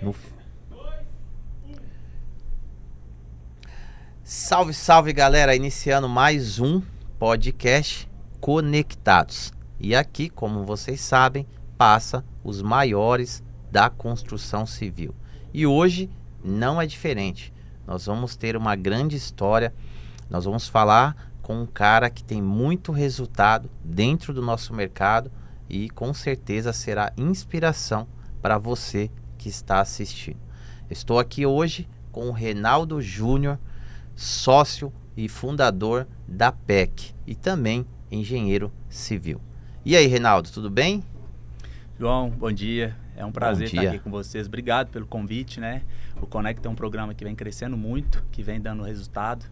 No... Salve, salve galera, iniciando mais um podcast Conectados. E aqui, como vocês sabem, passa os maiores da construção civil. E hoje não é diferente. Nós vamos ter uma grande história. Nós vamos falar com um cara que tem muito resultado dentro do nosso mercado e com certeza será inspiração para você que está assistindo. Estou aqui hoje com o Reinaldo Júnior, sócio e fundador da PEC e também engenheiro civil. E aí, Reinaldo, tudo bem? João, bom dia. É um prazer estar aqui com vocês. Obrigado pelo convite, né? O Conecta é um programa que vem crescendo muito, que vem dando resultado.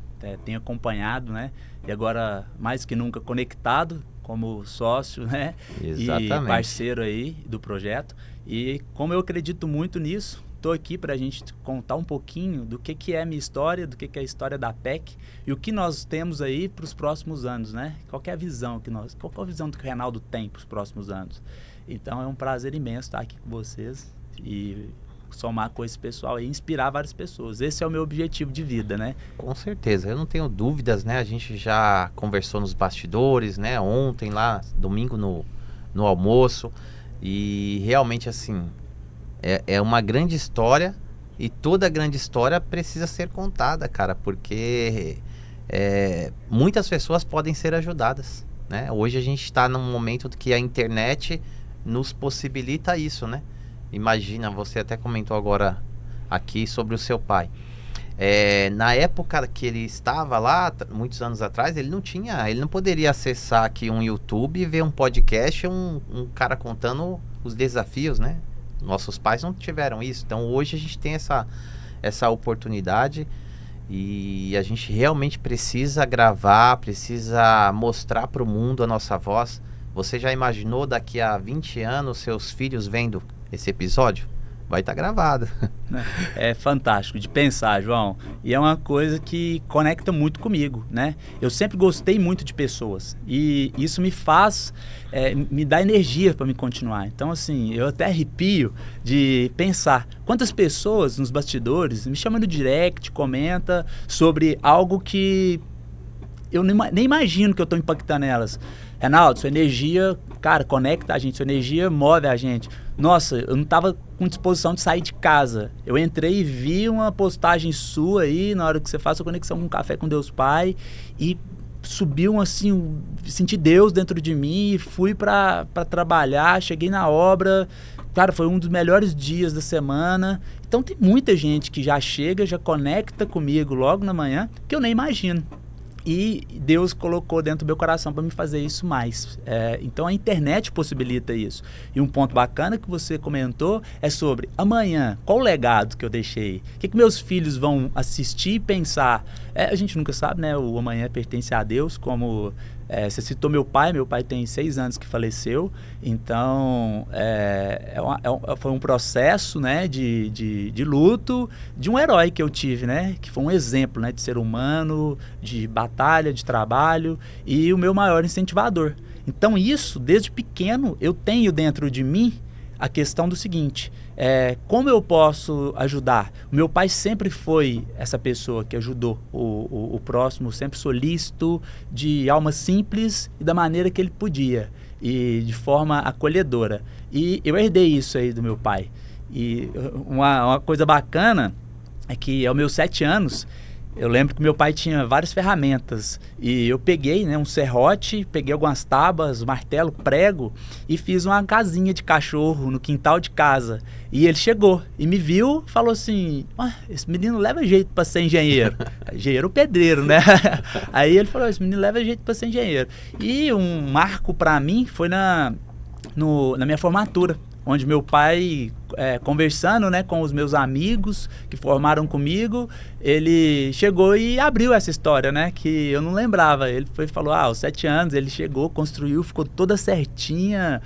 Tenho acompanhado, né? E agora, mais que nunca, conectado como sócio, né? Exatamente. E parceiro aí do projeto. E como eu acredito muito nisso, estou aqui para a gente contar um pouquinho do que é a minha história, do que é a história da PEC e o que nós temos aí para os próximos anos, né? Qual é a visão qual é a visão que o Reinaldo tem para os próximos anos? Então é um prazer imenso estar aqui com vocês e somar com esse pessoal e inspirar várias pessoas. Esse é o meu objetivo de vida, né? Com certeza, eu não tenho dúvidas, né? A gente já conversou nos bastidores, né? Ontem lá, domingo no almoço, e realmente assim, é uma grande história e toda grande história precisa ser contada, cara, porque muitas pessoas podem ser ajudadas, né? Hoje a gente está num momento que a internet nos possibilita isso, né? Imagina, você até comentou agora aqui sobre o seu pai. Na época que ele estava lá, muitos anos atrás, ele não poderia acessar aqui um YouTube e ver um podcast, um cara contando os desafios, né? Nossos pais não tiveram isso, então hoje a gente tem essa oportunidade e a gente realmente precisa gravar, precisa mostrar para o mundo a nossa voz. Você já imaginou daqui a 20 anos seus filhos vendo esse episódio? Vai estar gravado. É fantástico de pensar, João. E é uma coisa que conecta muito comigo, né? Eu sempre gostei muito de pessoas. E isso me faz, me dá energia para me continuar. Então, assim, eu até arrepio de pensar quantas pessoas nos bastidores me chamam no direct, comenta sobre algo que eu nem imagino que eu estou impactando elas. Reinaldo, sua energia, cara, conecta a gente, sua energia move a gente. Nossa, eu não estava com disposição de sair de casa. Eu entrei e vi uma postagem sua aí, na hora que você faz sua conexão com o Café com Deus Pai, e subiu assim, senti Deus dentro de mim, e fui para trabalhar, cheguei na obra. Cara, foi um dos melhores dias da semana. Então tem muita gente que já chega, já conecta comigo logo na manhã, que eu nem imagino. E Deus colocou dentro do meu coração para me fazer isso mais. Então a internet possibilita isso. E um ponto bacana que você comentou é sobre amanhã, qual o legado que eu deixei? O que meus filhos vão assistir e pensar? A gente nunca sabe, né? O amanhã pertence a Deus, como você citou meu pai tem 6 anos que faleceu, então foi um processo, né, de luto de um herói que eu tive, né, que foi um exemplo, né, de ser humano, de batalha, de trabalho e o meu maior incentivador. Então isso, desde pequeno, eu tenho dentro de mim a questão do seguinte: como eu posso ajudar? O meu pai sempre foi essa pessoa que ajudou o próximo, sempre solícito, de alma simples e da maneira que ele podia, e de forma acolhedora. E eu herdei isso aí do meu pai. E uma coisa bacana é que aos meus 7 anos, eu lembro que meu pai tinha várias ferramentas e eu peguei, né, um serrote, peguei algumas tábuas, martelo, prego e fiz uma casinha de cachorro no quintal de casa. E ele chegou e me viu, falou assim: esse menino leva jeito para ser engenheiro. Engenheiro pedreiro, né? Aí ele falou: esse menino leva jeito para ser engenheiro. E um marco para mim foi na minha formatura, onde meu pai, conversando, né, com os meus amigos que formaram comigo, ele chegou e abriu essa história, né, que eu não lembrava. Ele falou, aos 7 anos ele chegou, construiu, ficou toda certinha,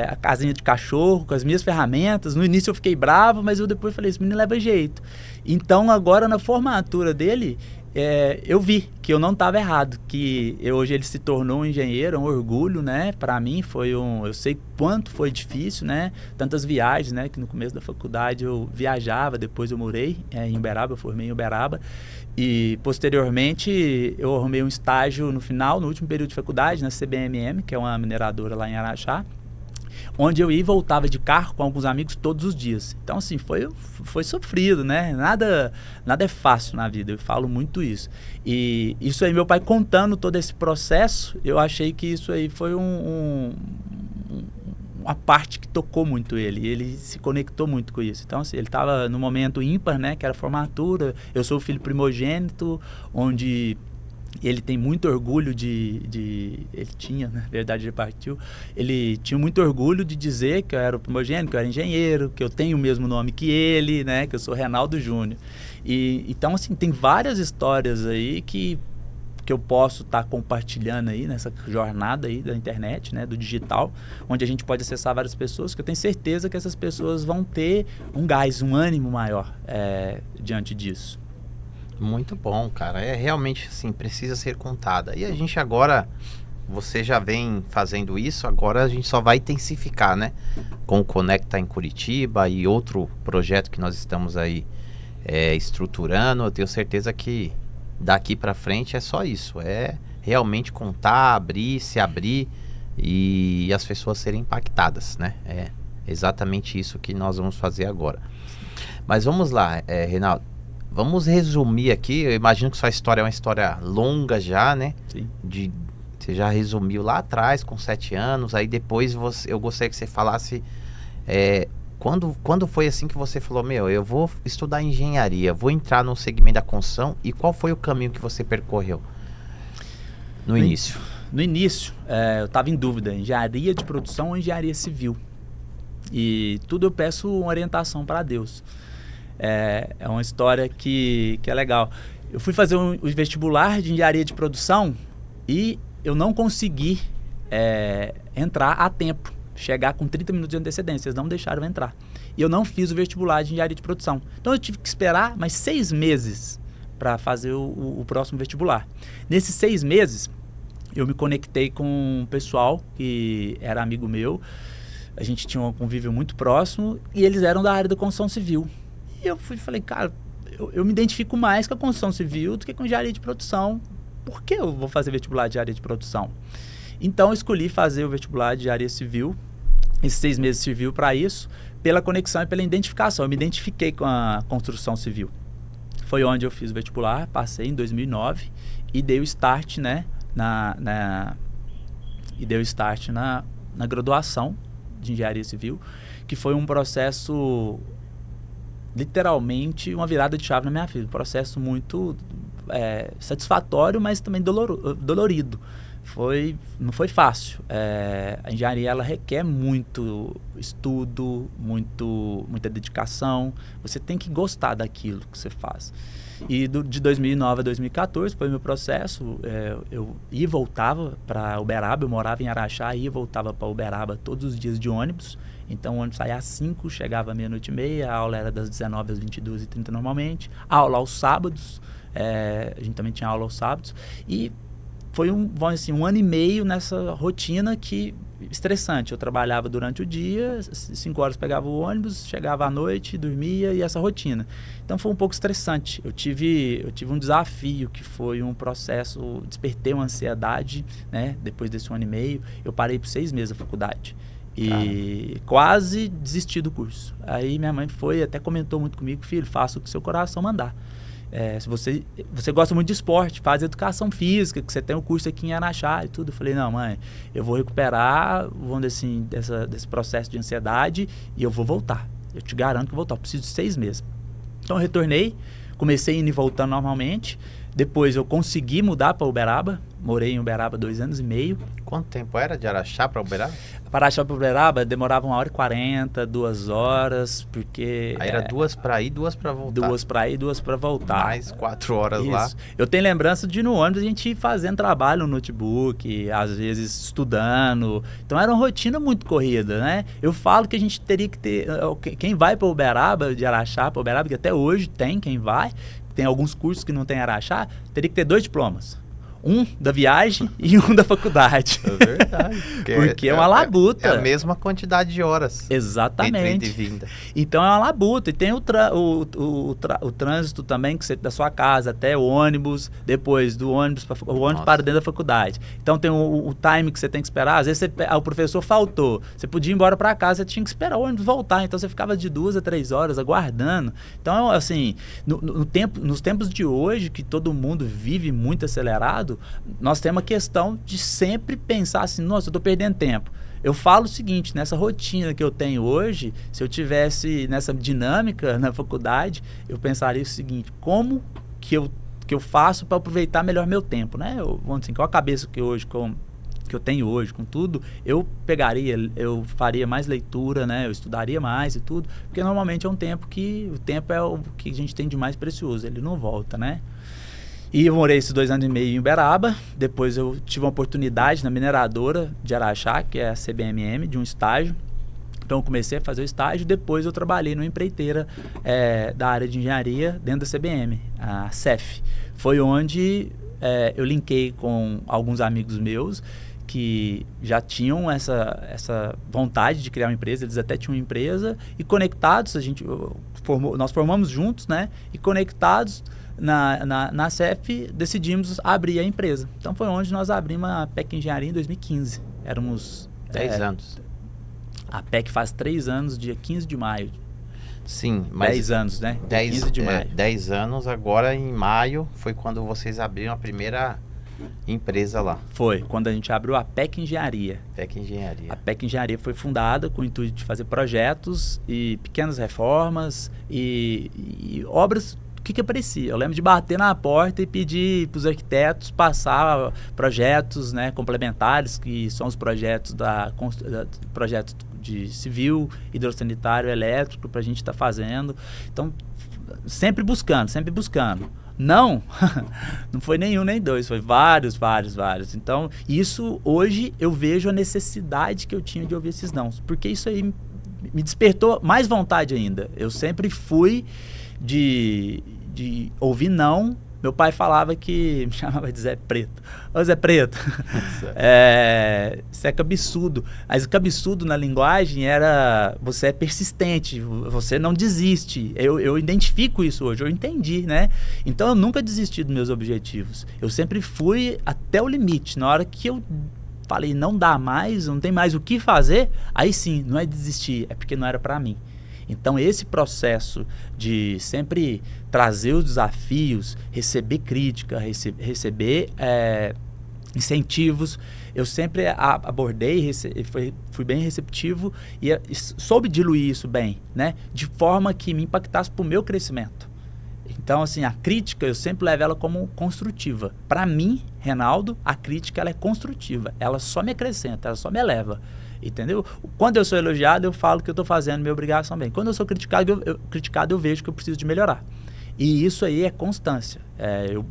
a casinha de cachorro, com as minhas ferramentas. No início eu fiquei bravo, mas eu depois falei, esse menino leva jeito. Então agora na formatura dele, eu vi que eu não estava errado, que hoje ele se tornou um engenheiro, um orgulho, né? Para mim eu sei quanto foi difícil, né? Tantas viagens, né? Que no começo da faculdade eu viajava, depois eu morei em Uberaba, eu formei em Uberaba. E posteriormente eu arrumei um estágio no último período de faculdade, na CBMM, que é uma mineradora lá em Araxá, onde eu ia e voltava de carro com alguns amigos todos os dias. Então, assim, foi sofrido, né? Nada é fácil na vida, eu falo muito isso. E isso aí, meu pai contando todo esse processo, eu achei que isso aí foi uma parte que tocou muito ele se conectou muito com isso. Então, assim, ele estava no momento ímpar, né? Que era a formatura. Eu sou o filho primogênito, onde... ele tem muito orgulho ele tinha, na verdade ele partiu, ele tinha muito orgulho de dizer que eu era o primogênito, que eu era engenheiro, que eu tenho o mesmo nome que ele, né, que eu sou Reinaldo Júnior. Então, assim, tem várias histórias aí que eu posso estar compartilhando aí nessa jornada aí da internet, né, do digital, onde a gente pode acessar várias pessoas, que eu tenho certeza que essas pessoas vão ter um gás, um ânimo maior diante disso. Muito bom, cara. Realmente, assim, precisa ser contada. E a gente agora, você já vem fazendo isso, agora a gente só vai intensificar, né? Com o Conecta em Curitiba e outro projeto que nós estamos aí estruturando. Eu tenho certeza que daqui pra frente é só isso. É realmente contar, se abrir e as pessoas serem impactadas, né? É exatamente isso que nós vamos fazer agora. Mas vamos lá, Reinaldo. Vamos resumir aqui. Eu imagino que sua história é uma história longa já, né? Sim. Você já resumiu lá atrás, com 7 anos. Aí depois eu gostaria que você falasse... quando foi assim que você falou, eu vou estudar engenharia, vou entrar no segmento da construção. E qual foi o caminho que você percorreu no início? No início, eu estava em dúvida, engenharia de produção ou engenharia civil. E tudo eu peço uma orientação para Deus. É uma história que é legal. Eu fui fazer o vestibular de engenharia de produção e eu não consegui entrar a tempo, chegar com 30 minutos de antecedência, eles não deixaram eu entrar. E eu não fiz o vestibular de engenharia de produção. Então eu tive que esperar mais 6 meses para fazer o próximo vestibular. Nesses 6 meses, eu me conectei com um pessoal que era amigo meu, a gente tinha um convívio muito próximo e eles eram da área da construção civil. E eu falei, cara, eu me identifico mais com a construção civil do que com engenharia de produção. Por que eu vou fazer vestibular de engenharia de produção? Então, eu escolhi fazer o vestibular de engenharia civil. Esses 6 meses serviu para isso, pela conexão e pela identificação. Eu me identifiquei com a construção civil. Foi onde eu fiz o vestibular, passei em 2009 e dei o start, né, na graduação de engenharia civil, que foi um processo... literalmente uma virada de chave na minha vida, um processo muito satisfatório, mas também dolorido. Não foi fácil. A engenharia ela requer muito estudo, muita dedicação. Você tem que gostar daquilo que você faz. E de 2009 a 2014 foi o meu processo. Eu ia e voltava para Uberaba, eu morava em Araxá, ia e voltava para Uberaba todos os dias de ônibus. Então o ônibus saía às 5, chegava à 12:30, a aula era das 19 às 22h30 normalmente. A aula aos sábados, a gente também tinha aula aos sábados. E foi um ano e meio nessa rotina estressante. Eu trabalhava durante o dia, 5 horas pegava o ônibus, chegava à noite, dormia e essa rotina. Então foi um pouco estressante. Eu tive um desafio que foi um processo, despertei uma ansiedade, né? Depois desse 1 ano e meio, eu parei por 6 meses a faculdade. E quase desisti do curso. Aí minha mãe até comentou muito comigo, filho, faça o que seu coração mandar. Se você gosta muito de esporte, faz educação física, que você tem um curso aqui em Araxá e tudo. Eu falei, não, mãe, eu vou recuperar, vamos dizer assim, desse processo de ansiedade e eu vou voltar. Eu te garanto que eu vou voltar, eu preciso de 6 meses. Então eu retornei, comecei indo e voltando normalmente. Depois eu consegui mudar para Uberaba, morei em Uberaba 2 anos e meio. Quanto tempo era de Araxá para Uberaba? Para Araxá para Uberaba demorava 1h40, 2 horas, porque... Aí era 2 para ir, 2 para voltar. 2 para ir, 2 para voltar. Mais 4 horas Isso. lá. Eu tenho lembrança de no ônibus a gente ir fazendo trabalho no notebook, às vezes estudando. Então era uma rotina muito corrida, né? Eu falo que a gente teria que ter... Quem vai para Uberaba, de Araxá para Uberaba, que até hoje tem quem vai, tem alguns cursos que não tem Araxá, teria que ter 2 diplomas. Um da viagem e um da faculdade. É verdade. Porque é uma labuta. É a mesma quantidade de horas. Exatamente. Entre ida e vinda. Então é uma labuta. E tem o trânsito também, que você, da sua casa até o ônibus, depois do ônibus, o ônibus para dentro da faculdade. Então tem o time que você tem que esperar. Às vezes o professor faltou. Você podia ir embora para casa, você tinha que esperar o ônibus voltar. Então você ficava de 2 a 3 horas aguardando. Então, assim, nos tempos de hoje, que todo mundo vive muito acelerado, nós temos a questão de sempre pensar assim, nossa, eu estou perdendo tempo. Eu falo o seguinte, nessa rotina que eu tenho hoje, se eu tivesse nessa dinâmica na faculdade, eu pensaria o seguinte, como que eu faço para aproveitar melhor meu tempo, né? Vamos assim, com a cabeça que eu tenho hoje, com tudo, eu faria mais leitura, né? Eu estudaria mais e tudo, porque normalmente é um tempo o tempo é o que a gente tem de mais precioso, ele não volta, né? E eu morei esses 2 anos e meio em Uberaba. Depois eu tive uma oportunidade na mineradora de Araxá, que é a CBMM, de um estágio. Então eu comecei a fazer o estágio. Depois eu trabalhei numa empreiteira da área de engenharia dentro da CBM, a CEF. Foi onde eu linkei com alguns amigos meus que já tinham essa vontade de criar uma empresa. Eles até tinham uma empresa. E conectados, nós formamos juntos, né? E conectados na CEF, decidimos abrir a empresa. Então foi onde nós abrimos a PEC Engenharia em 2015. Éramos 10 anos. A PEC faz 3 anos, dia 15 de maio. Sim, mas 10 anos, né? 15 de maio. 10 anos, agora em maio foi quando vocês abriram a primeira empresa lá. Foi, quando a gente abriu a PEC Engenharia. PEC Engenharia. A PEC Engenharia foi fundada com o intuito de fazer projetos e pequenas reformas e obras. O que aparecia? Eu lembro de bater na porta e pedir para os arquitetos passar projetos, né, complementares, que são os projetos projetos de civil, hidrossanitário, elétrico, para a gente estar fazendo. Então, sempre buscando. Não foi nenhum nem dois, foi vários. Então, isso hoje eu vejo a necessidade que eu tinha de ouvir esses nãos, porque isso aí me despertou mais vontade ainda. Eu sempre fui de ouvir não. Meu pai falava que me chamava de Zé Preto. Ô Zé Preto, você é cabeçudo. Mas cabeçudo na linguagem era você é persistente, você não desiste. Eu identifico isso hoje, eu entendi, né? Então eu nunca desisti dos meus objetivos. Eu sempre fui até o limite. Na hora que eu falei não dá mais, não tem mais o que fazer, aí sim, não é desistir, é porque não era para mim. Então, esse processo de sempre trazer os desafios, receber crítica, receber incentivos, eu sempre abordei, fui bem receptivo e soube diluir isso bem, né? De forma que me impactasse para o meu crescimento. Então, assim, a crítica, eu sempre levo ela como construtiva. Para mim, Reinaldo, a crítica ela é construtiva. Ela só me acrescenta, ela só me eleva. Entendeu? Quando eu sou elogiado, eu falo que eu estou fazendo minha obrigação bem. Quando eu sou criticado, eu vejo que eu preciso de melhorar. E isso aí é constância.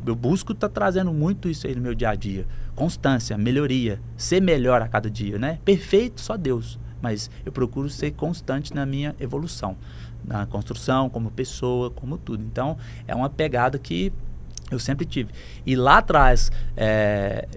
Eu busco estar trazendo muito isso aí no meu dia a dia. Constância, melhoria, ser melhor a cada dia, né? Perfeito, só Deus. Mas eu procuro ser constante na minha evolução. Na construção, como pessoa, como tudo. Então, é uma pegada que eu sempre tive. E lá atrás,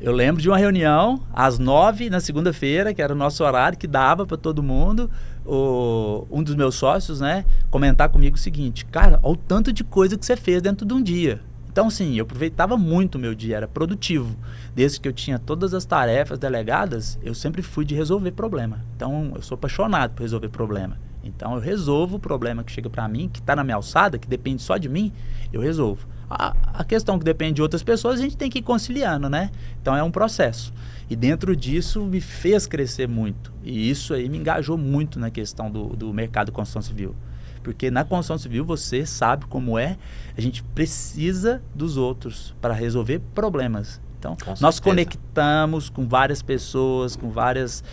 eu lembro de uma reunião, às 9 na segunda-feira, que era o nosso horário, que dava para todo mundo, um dos meus sócios, né, comentar comigo o seguinte: cara, olha o tanto de coisa que você fez dentro de um dia. Então, assim, eu aproveitava muito o meu dia, era produtivo. Desde que eu tinha todas as tarefas delegadas, eu sempre fui de resolver problema. Então, eu sou apaixonado por resolver problema. Então, eu resolvo o problema que chega para mim, que está na minha alçada, que depende só de mim, eu resolvo. A questão que depende de outras pessoas, a gente tem que ir conciliando, né? Então, é um processo. E dentro disso, me fez crescer muito. E isso aí me engajou muito na questão do mercado de construção civil. Porque na construção civil, você sabe como é, a gente precisa dos outros para resolver problemas. Então, nós conectamos com várias pessoas, com várias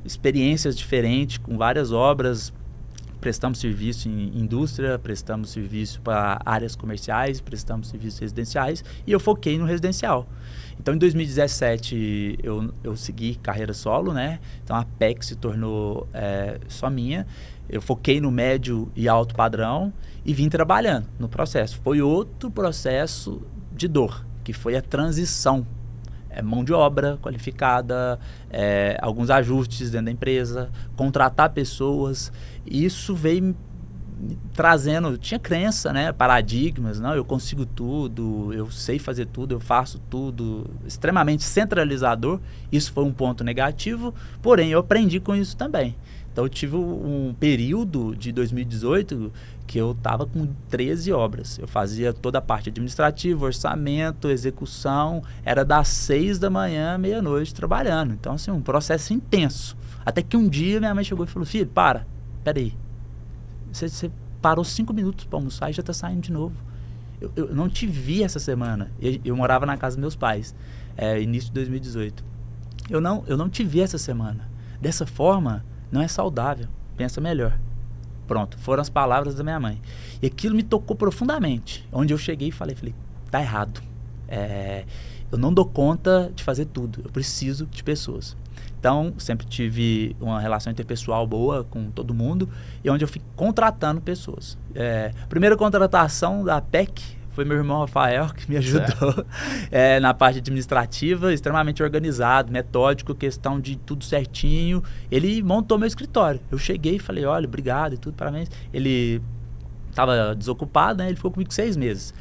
experiências diferentes, com várias obras prestamos serviço em indústria, prestamos serviço para áreas comerciais, prestamos serviços residenciais e eu foquei no residencial. Então, em 2017, eu segui carreira solo, né? Então, a PEC se tornou só minha. Eu foquei no médio e alto padrão e vim trabalhando no processo. Foi outro processo de dor, que foi a transição. Mão de obra qualificada, alguns ajustes dentro da empresa, contratar pessoas. Isso veio trazendo, tinha crença, né, paradigmas, não, eu consigo tudo, eu sei fazer tudo, eu faço tudo, extremamente centralizador. Isso foi um ponto negativo, porém eu aprendi com isso também. Então eu tive um período de 2018 que eu estava com 13 obras. Eu fazia toda a parte administrativa, orçamento, execução, era das 6 da manhã à meia-noite trabalhando. Então, assim, um processo intenso. Até que um dia minha mãe chegou e falou: filho, peraí. Você parou 5 minutos para almoçar e já está saindo de novo. Eu não te vi essa semana. Eu morava na casa dos meus pais, início de 2018. Eu não te vi essa semana. Dessa forma, não é saudável. Pensa melhor. Pronto, foram as palavras da minha mãe. E aquilo me tocou profundamente. Onde eu cheguei e falei, tá errado. Eu não dou conta de fazer tudo. Eu preciso de pessoas. Então, sempre tive uma relação interpessoal boa com todo mundo, e onde eu fui contratando pessoas. A primeira contratação da PEC foi meu irmão Rafael, que me ajudou na parte administrativa, extremamente organizado, metódico, questão de tudo certinho. Ele montou meu escritório. Eu cheguei e falei, olha, obrigado e tudo, parabéns. Ele estava desocupado, né? Ele ficou comigo 6 meses.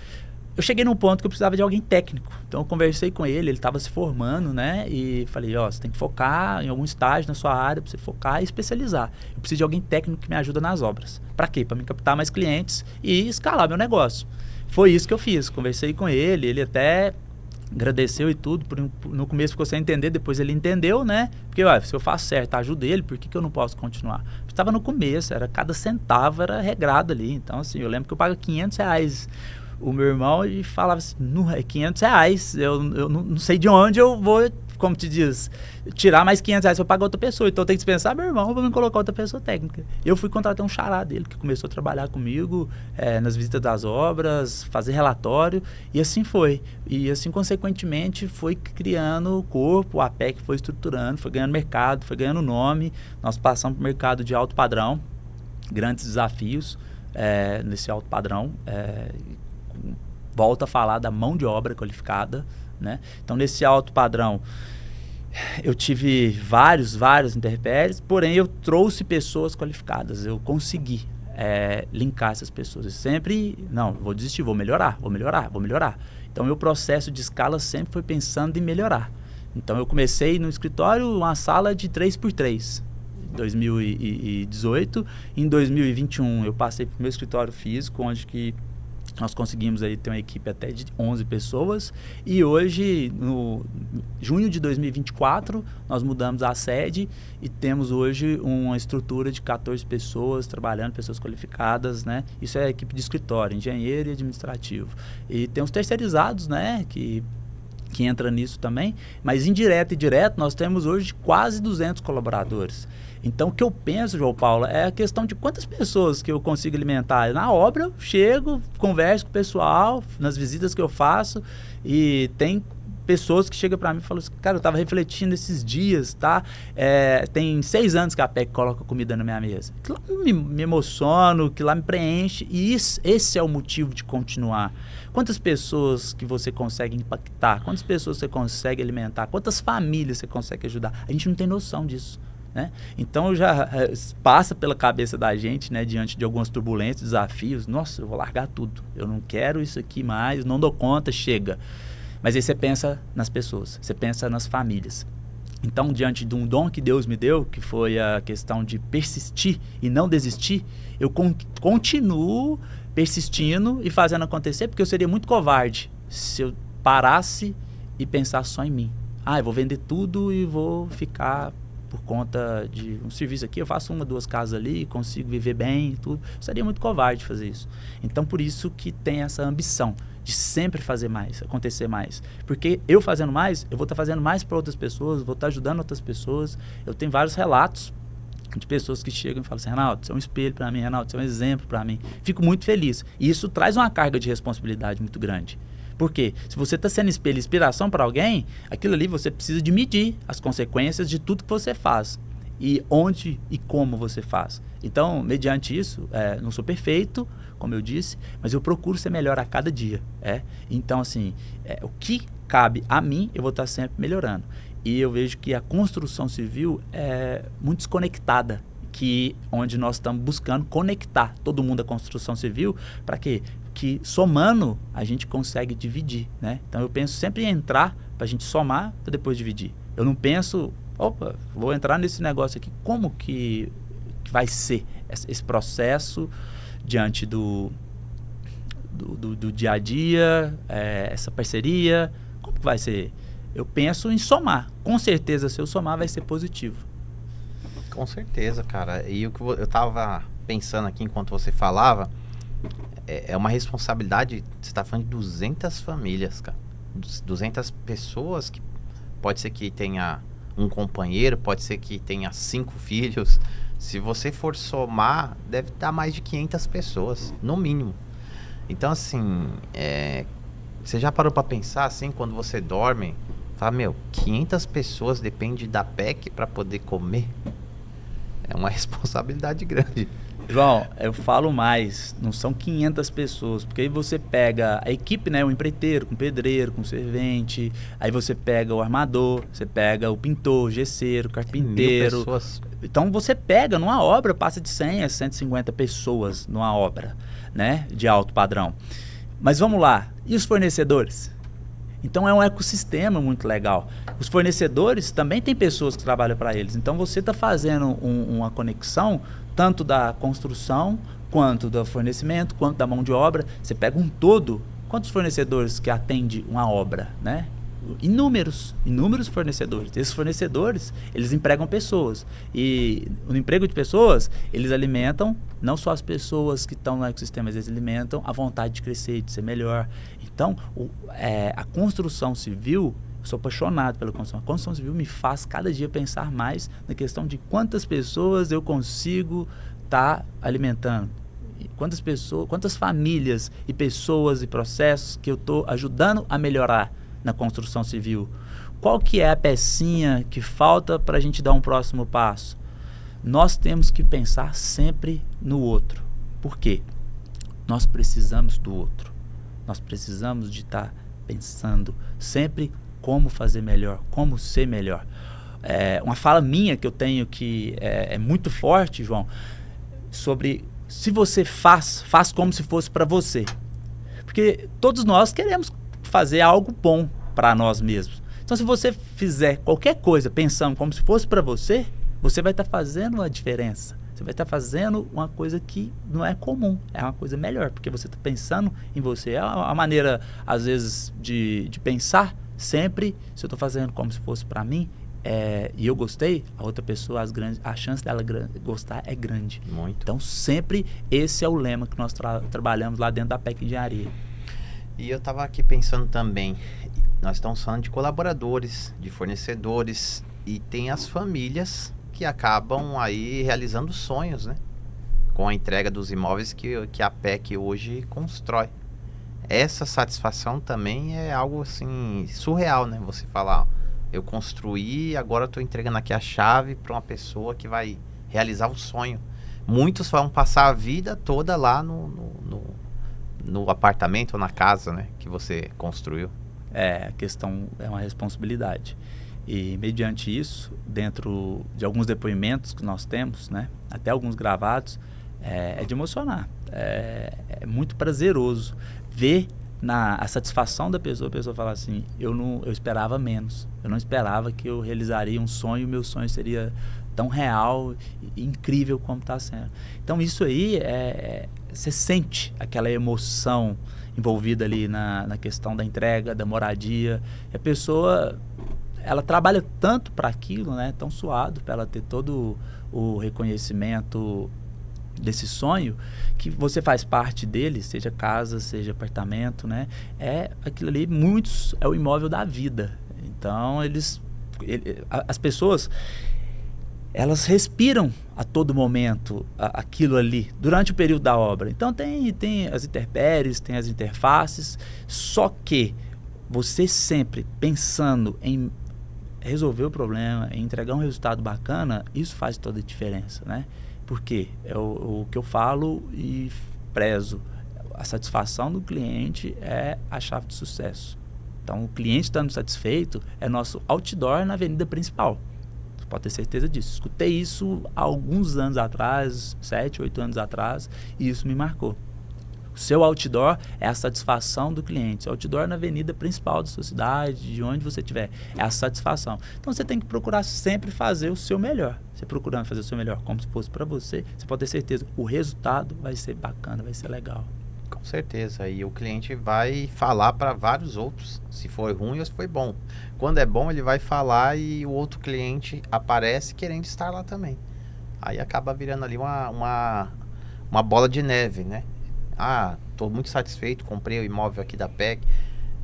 Eu cheguei num ponto que eu precisava de alguém técnico. Então, eu conversei com ele estava se formando, né? E falei, você tem que focar em algum estágio na sua área, para você focar e especializar. Eu preciso de alguém técnico que me ajuda nas obras. Para quê? Para me captar mais clientes e escalar meu negócio. Foi isso que eu fiz. Conversei com ele até agradeceu e tudo. No começo ficou sem entender, depois ele entendeu, né? Porque, se eu faço certo, ajudo ele, por que eu não posso continuar? Estava no começo, cada centavo era regrado ali. Então, assim, eu lembro que eu pago R$500 o meu irmão e falava assim, R$500, eu não sei de onde eu vou, como te diz, tirar mais R$500 para pagar outra pessoa. Então eu tenho que dispensar meu irmão para me colocar outra pessoa técnica. Eu fui contratar um xará dele, que começou a trabalhar comigo nas visitas das obras, fazer relatório, e assim foi. E assim, consequentemente, foi criando o corpo, a PEC foi estruturando, foi ganhando mercado, foi ganhando nome. Nós passamos para o mercado de alto padrão, grandes desafios nesse alto padrão, volta a falar da mão de obra qualificada, né? Então, nesse alto padrão, eu tive vários intempéries, porém eu trouxe pessoas qualificadas, eu consegui linkar essas pessoas. Eu sempre, não, vou desistir, vou melhorar. Então, meu processo de escala sempre foi pensando em melhorar. Então, eu comecei no escritório uma sala de 3x3. 2018, em 2021 eu passei para o meu escritório físico, onde que nós conseguimos aí ter uma equipe até de 11 pessoas, e hoje, no junho de 2024, nós mudamos a sede e temos hoje uma estrutura de 14 pessoas trabalhando, pessoas qualificadas, né? Isso é a equipe de escritório, engenheiro e administrativo. E tem os terceirizados, né, que entra nisso também, mas indireto e direto nós temos hoje quase 200 colaboradores. Então, o que eu penso, João Paulo, é a questão de quantas pessoas que eu consigo alimentar. Na obra, eu chego, converso com o pessoal, nas visitas que eu faço, e tem pessoas que chegam para mim e falam assim, cara, eu estava refletindo esses dias, tá? Tem 6 anos que a PEC coloca comida na minha mesa. Que lá me emociono, que lá me preenche, e esse é o motivo de continuar. Quantas pessoas que você consegue impactar? Quantas pessoas você consegue alimentar? Quantas famílias você consegue ajudar? A gente não tem noção disso, né? Então já passa pela cabeça da gente, né, diante de algumas turbulências, desafios, nossa, eu vou largar tudo, eu não quero isso aqui mais, não dou conta, chega. Mas aí você pensa nas pessoas, você pensa nas famílias. Então, diante de um dom que Deus me deu, que foi a questão de persistir e não desistir, eu continuo persistindo e fazendo acontecer, porque eu seria muito covarde se eu parasse e pensasse só em mim. Eu vou vender tudo e vou ficar por conta de um serviço aqui, eu faço 1, 2 casas ali, consigo viver bem e tudo. Eu seria muito covarde fazer isso. Então, por isso que tem essa ambição de sempre fazer mais, acontecer mais. Porque eu fazendo mais, eu vou estar fazendo mais para outras pessoas, vou estar ajudando outras pessoas. Eu tenho vários relatos de pessoas que chegam e falam assim, Reinaldo, você é um espelho para mim, Reinaldo, você é um exemplo para mim. Fico muito feliz. E isso traz uma carga de responsabilidade muito grande. Por quê? Se você está sendo espelho e inspiração para alguém, aquilo ali você precisa de medir as consequências de tudo que você faz. E onde e como você faz. Então, mediante isso, não sou perfeito, como eu disse, mas eu procuro ser melhor a cada dia. Então, assim, o que cabe a mim, eu vou estar sempre melhorando. E eu vejo que a construção civil é muito desconectada, onde nós estamos buscando conectar todo mundo à construção civil, para quê? Que somando a gente consegue dividir, né? Então eu penso sempre em entrar para a gente somar para depois dividir. Eu não penso, opa, vou entrar nesse negócio aqui, como que vai ser esse processo diante do dia a dia, essa parceria, como que vai ser? Eu penso em somar. Com certeza, se eu somar, vai ser positivo. Com certeza, cara. E o que eu tava pensando aqui enquanto você falava, é uma responsabilidade. Você tá falando de 200 famílias, cara. 200 pessoas que pode ser que tenha um companheiro, pode ser que tenha 5 filhos. Se você for somar, deve dar mais de 500 pessoas, no mínimo. Então, assim, você já parou pra pensar, assim, quando você dorme, fala, 500 pessoas dependem da PEC pra poder comer? É uma responsabilidade grande. João, eu falo mais, não são 500 pessoas, porque aí você pega a equipe, né, o empreiteiro, com o pedreiro, com o servente, aí você pega o armador, você pega o pintor, o gesseiro, o carpinteiro. 1000 pessoas. Então você pega numa obra, passa de 100 a 150 pessoas numa obra, né, de alto padrão. Mas vamos lá, e os fornecedores? Então é um ecossistema muito legal. Os fornecedores também tem pessoas que trabalham para eles. Então você está fazendo uma conexão tanto da construção, quanto do fornecimento, quanto da mão de obra. Você pega um todo. Quantos fornecedores que atende uma obra, né? Inúmeros fornecedores. Esses fornecedores, eles empregam pessoas. E no emprego de pessoas, eles alimentam não só as pessoas que estão no ecossistema, mas eles alimentam a vontade de crescer, de ser melhor. Então, a construção civil, eu sou apaixonado pela construção. A construção civil me faz cada dia pensar mais na questão de quantas pessoas eu consigo estar alimentando. Quantas pessoas, quantas famílias e pessoas e processos que eu estou ajudando a melhorar na construção civil. Qual que é a pecinha que falta para a gente dar um próximo passo? Nós temos que pensar sempre no outro. Por quê? Nós precisamos do outro. Nós precisamos de estar pensando sempre como fazer melhor, como ser melhor. Uma fala minha que eu tenho que é muito forte, João, sobre se você faz como se fosse para você. Porque todos nós queremos fazer algo bom para nós mesmos. Então, se você fizer qualquer coisa pensando como se fosse para você, você vai estar fazendo uma diferença. Você vai estar fazendo uma coisa que não é comum, é uma coisa melhor, porque você está pensando em você. É uma maneira, às vezes, de pensar sempre, se eu estou fazendo como se fosse para mim, e eu gostei, a outra pessoa, a chance dela gostar é grande. Muito. Então, sempre esse é o lema que nós trabalhamos lá dentro da PEC Engenharia. E eu estava aqui pensando também, nós estamos falando de colaboradores, de fornecedores, e tem as famílias que acabam aí realizando sonhos, né? Com a entrega dos imóveis que a PEC hoje constrói. Essa satisfação também é algo assim surreal, né? Você falar, eu construí, agora estou entregando aqui a chave para uma pessoa que vai realizar um sonho. Muitos vão passar a vida toda lá no apartamento ou na casa, né, que você construiu. A questão é uma responsabilidade. E mediante isso, dentro de alguns depoimentos que nós temos, né, até alguns gravados, é de emocionar. É muito prazeroso ver a satisfação da pessoa, a pessoa falar assim, eu esperava menos, eu não esperava que eu realizaria um sonho, meu sonho seria tão real e incrível como está sendo. Então isso aí, você sente aquela emoção envolvida ali na questão da entrega, da moradia. E a pessoa, ela trabalha tanto para aquilo, né, tão suado, para ela ter todo o reconhecimento desse sonho, que você faz parte dele, seja casa, seja apartamento, né? Aquilo ali, muitos, é o imóvel da vida. Então, as pessoas, elas respiram a todo momento aquilo ali, durante o período da obra. Então tem as intempéries, tem as interfaces, só que você sempre pensando em resolver o problema, em entregar um resultado bacana, isso faz toda a diferença, né? Porque é o que eu falo e prezo. A satisfação do cliente é a chave de sucesso. Então, o cliente estando satisfeito é nosso outdoor na avenida principal. Você pode ter certeza disso. Escutei isso há alguns anos atrás, 7, 8 anos atrás, e isso me marcou. O seu outdoor é a satisfação do cliente. Seu outdoor na avenida principal da sua cidade, de onde você estiver, é a satisfação. Então, você tem que procurar sempre fazer o seu melhor. Você procurando fazer o seu melhor como se fosse para você, você pode ter certeza, o resultado vai ser bacana, vai ser legal. Com certeza, e o cliente vai falar para vários outros, se foi ruim ou se foi bom. Quando é bom, ele vai falar e o outro cliente aparece querendo estar lá também. Aí acaba virando ali uma bola de neve, né? Ah, estou muito satisfeito, comprei o imóvel aqui da PEC.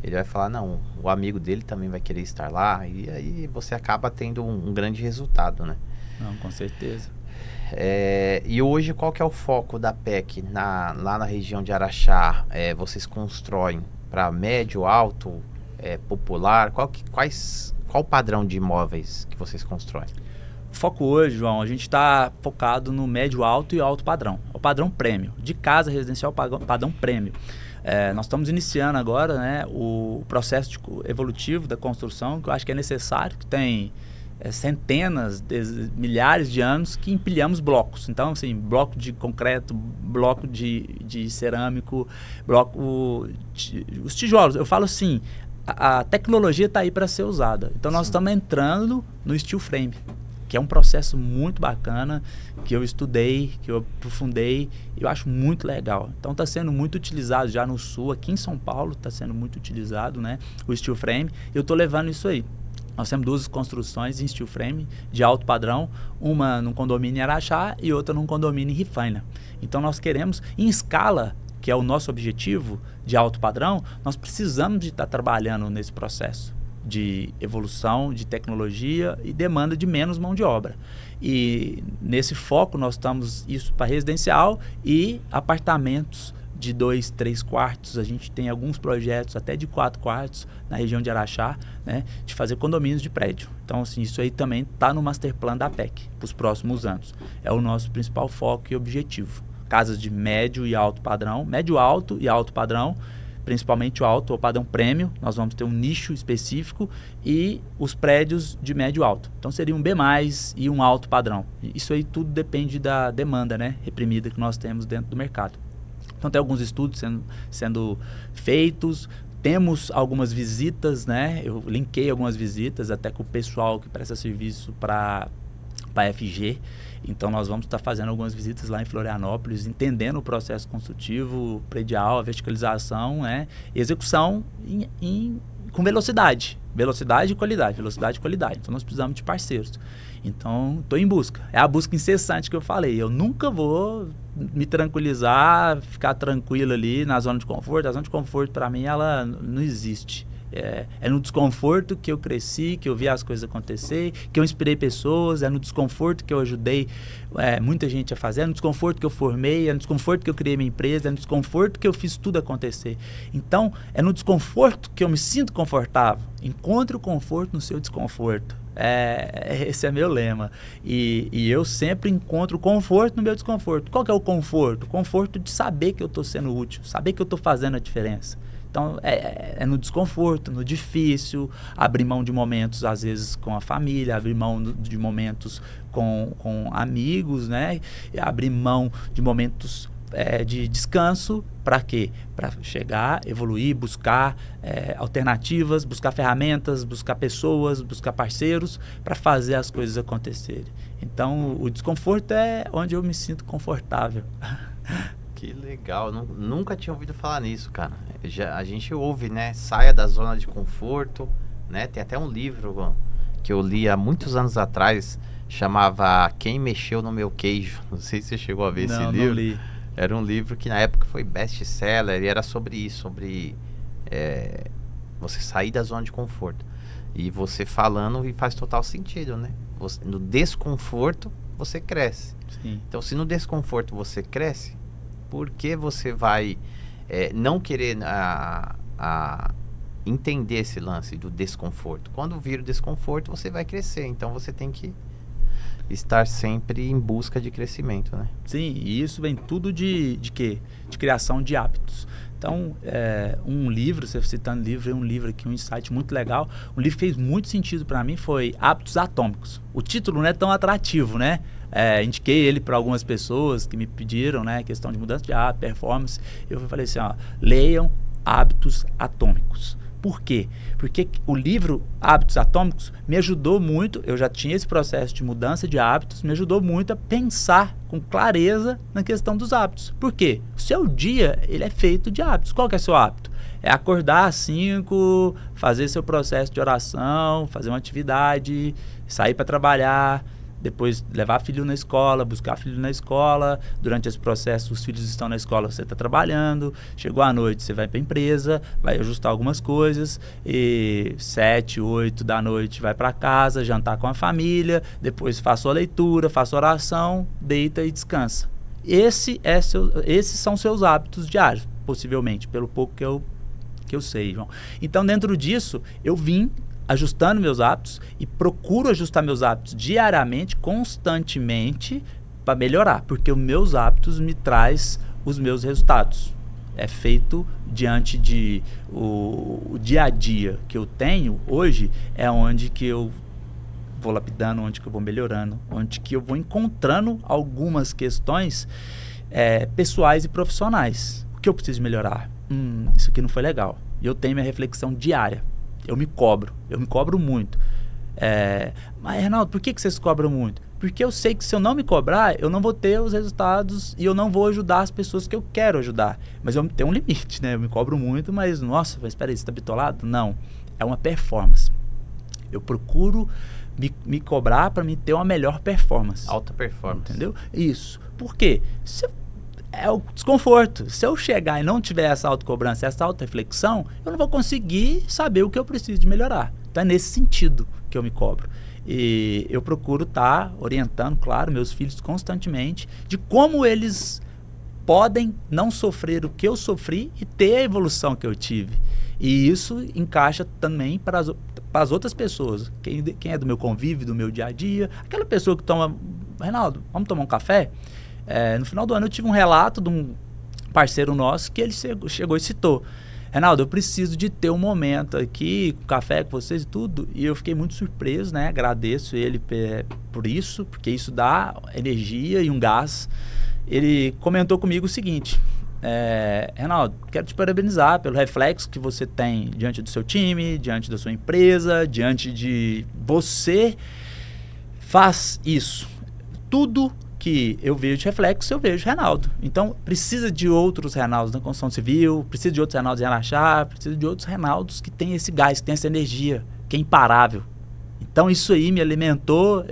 Ele vai falar, não, o amigo dele também vai querer estar lá. E aí você acaba tendo um grande resultado, né? Não, com certeza. E hoje qual que é o foco da PEC lá na região de Araxá? Vocês constroem para médio, alto, popular? Qual o padrão de imóveis que vocês constroem? O foco hoje, João, a gente está focado no médio, alto e alto padrão. O padrão prêmio. De casa residencial, padrão prêmio. Nós estamos iniciando agora, né, o processo evolutivo da construção, que eu acho que é necessário, que tem centenas, milhares de anos que empilhamos blocos. Então, assim, bloco de concreto, bloco de cerâmico, os tijolos. Eu falo assim, a tecnologia está aí para ser usada. Então, nós estamos entrando no steel frame, que é um processo muito bacana, que eu estudei, que eu aprofundei, e eu acho muito legal. Então, está sendo muito utilizado já no Sul, aqui em São Paulo, está sendo muito utilizado, né, o steel frame. Eu estou levando isso aí. Nós temos 2 construções em steel frame de alto padrão, uma num condomínio em Araxá e outra num condomínio em Rifaina. Então nós queremos, em escala, que é o nosso objetivo de alto padrão, nós precisamos de estar trabalhando nesse processo de evolução, de tecnologia e demanda de menos mão de obra. E nesse foco nós estamos isso para residencial e apartamentos de 2, 3 quartos. A gente tem alguns projetos até de 4 quartos na região de Araxá, né, de fazer condomínios de prédio. Então, assim, isso aí também está no master plan da PEC para os próximos anos. É o nosso principal foco e objetivo. Casas de médio e alto padrão, médio alto e alto padrão, principalmente o alto, o padrão prêmio. Nós vamos ter um nicho específico e os prédios de médio alto. Então, seria um B+, e um alto padrão. Isso aí tudo depende da demanda, né, reprimida que nós temos dentro do mercado. Então, tem alguns estudos sendo feitos, temos algumas visitas, né? Eu linkei algumas visitas até com o pessoal que presta serviço para a FG. Então, nós vamos estar fazendo algumas visitas lá em Florianópolis, entendendo o processo construtivo, predial, a verticalização, né? E execução com velocidade. Velocidade e qualidade, velocidade e qualidade. Então, nós precisamos de parceiros. Então, estou em busca. É a busca incessante que eu falei. Eu nunca vou me tranquilizar, ficar tranquilo ali na zona de conforto. A zona de conforto, para mim, ela não existe. É no desconforto que eu cresci, que eu vi as coisas acontecer, que eu inspirei pessoas, é no desconforto que eu ajudei muita gente a fazer, é no desconforto que eu formei, é no desconforto que eu criei minha empresa, é no desconforto que eu fiz tudo acontecer. Então, é no desconforto que eu me sinto confortável. Encontre o conforto no seu desconforto. Esse é meu lema. E eu sempre encontro conforto no meu desconforto. Qual que é o conforto? O conforto de saber que eu estou sendo útil, saber que eu estou fazendo a diferença. Então, é no desconforto, no difícil, abrir mão de momentos, às vezes, com a família, abrir mão de momentos com amigos, né? Abrir mão de momentos de descanso. Para quê? Para chegar, evoluir, buscar alternativas, buscar ferramentas, buscar pessoas, buscar parceiros para fazer as coisas acontecerem. Então, o desconforto é onde eu me sinto confortável. Que legal, nunca tinha ouvido falar nisso, cara. A gente ouve, né? Saia da zona de conforto, né? Tem até um livro que eu li há muitos anos atrás, chamava Quem Mexeu no Meu Queijo. Não sei se você chegou a ver esse livro. Não li. Era um livro que na época foi best-seller e era sobre isso, sobre você sair da zona de conforto. E você falando e faz total sentido, né? No desconforto, você cresce. Sim. Então, se no desconforto você cresce, por que você vai não querer entender esse lance do desconforto? Quando vir o desconforto, você vai crescer. Então, você tem que estar sempre em busca de crescimento, né? Sim, e isso vem tudo de quê? De criação de hábitos. Então, um livro, você citando livro, um livro aqui, um insight muito legal, um livro que fez muito sentido para mim foi Hábitos Atômicos. O título não é tão atrativo, né? Indiquei ele para algumas pessoas que me pediram, né? Questão de mudança de hábito, performance. Eu falei assim, ó, leiam Hábitos Atômicos. Por quê? Porque o livro Hábitos Atômicos me ajudou muito, eu já tinha esse processo de mudança de hábitos, me ajudou muito a pensar com clareza na questão dos hábitos. Por quê? O seu dia, ele é feito de hábitos. Qual que é o seu hábito? É acordar às 5, fazer seu processo de oração, fazer uma atividade, sair para trabalhar, depois levar filho na escola, buscar filho na escola. Durante esse processo, os filhos estão na escola, você está trabalhando. Chegou à noite, você vai para a empresa, vai ajustar algumas coisas. E 7, 8 da noite vai para casa, jantar com a família. Depois faça a leitura, faça a oração, deita e descansa. Esses são seus hábitos diários, possivelmente, pelo pouco que eu sei, João. Então, dentro disso, eu vim ajustando meus hábitos e procuro ajustar meus hábitos diariamente, constantemente, para melhorar, porque os meus hábitos me traz os meus resultados. É feito diante de o dia a dia que eu tenho hoje, é onde que eu vou lapidando, onde que eu vou melhorando, onde que eu vou encontrando algumas questões pessoais e profissionais. O que eu preciso melhorar? Isso aqui não foi legal. E eu tenho minha reflexão diária. Eu me cobro muito. Mas, Reinaldo, por que você se cobra muito? Porque eu sei que se eu não me cobrar, eu não vou ter os resultados e eu não vou ajudar as pessoas que eu quero ajudar. Mas eu tenho um limite, né? Eu me cobro muito, mas, nossa, espera aí, você está bitolado? Não. É uma performance. Eu procuro me cobrar para me ter uma melhor performance. Alta performance. Entendeu? Isso. Por quê? É o desconforto. Se eu chegar e não tiver essa autocobrança, essa auto-reflexão, eu não vou conseguir saber o que eu preciso de melhorar. Então é nesse sentido que eu me cobro. E eu procuro estar orientando, claro, meus filhos constantemente de como eles podem não sofrer o que eu sofri e ter a evolução que eu tive. E isso encaixa também para as outras pessoas. Quem é do meu convívio, do meu dia a dia, aquela pessoa que toma... Reinaldo, vamos tomar um café? No final do ano eu tive um relato de um parceiro nosso que ele chegou e citou: Reinaldo, eu preciso de ter um momento aqui, com café com vocês e tudo. E eu fiquei muito surpreso, né? Agradeço ele por isso, porque isso dá energia e um gás. Ele comentou comigo o seguinte: Reinaldo, quero te parabenizar pelo reflexo que você tem diante do seu time, diante da sua empresa, diante de você faz isso. Tudo que eu vejo de reflexo, eu vejo Reinaldo. Então, precisa de outros Reinaldos na construção civil, precisa de outros Reinaldos em Araxá, precisa de outros Reinaldos que têm esse gás, que têm essa energia, que é imparável. Então, isso aí me alimentou,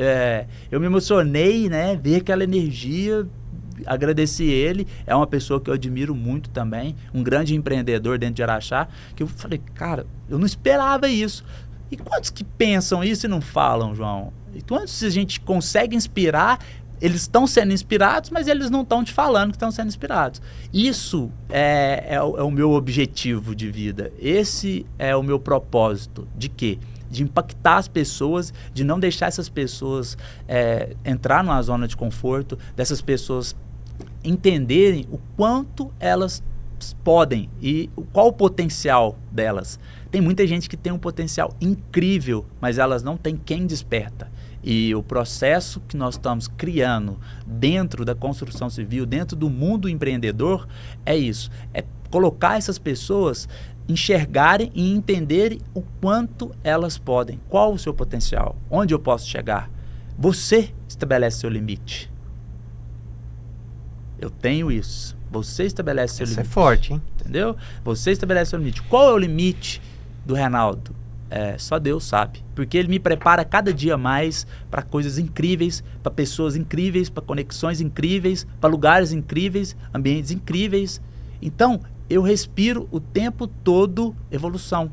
eu me emocionei, né, ver aquela energia, agradeci ele, é uma pessoa que eu admiro muito também, um grande empreendedor dentro de Araxá, que eu falei, cara, eu não esperava isso. E quantos que pensam isso e não falam, João? E quantos a gente consegue inspirar? Eles estão sendo inspirados, mas eles não estão te falando que estão sendo inspirados. Isso é o meu objetivo de vida. Esse é o meu propósito. De quê? De impactar as pessoas, de não deixar essas pessoas entrar numa zona de conforto, dessas pessoas entenderem o quanto elas podem e qual o potencial delas. Tem muita gente que tem um potencial incrível, mas elas não têm quem desperta. E o processo que nós estamos criando dentro da construção civil, dentro do mundo empreendedor, é isso. É colocar essas pessoas, enxergarem e entenderem o quanto elas podem. Qual o seu potencial? Onde eu posso chegar? Você estabelece seu limite. Eu tenho isso. Você estabelece seu limite. Isso é forte, hein? Entendeu? Você estabelece seu limite. Qual é o limite do Reinaldo? Só Deus sabe, porque ele me prepara cada dia mais para coisas incríveis, para pessoas incríveis, para conexões incríveis, para lugares incríveis, ambientes incríveis. Então, eu respiro o tempo todo evolução.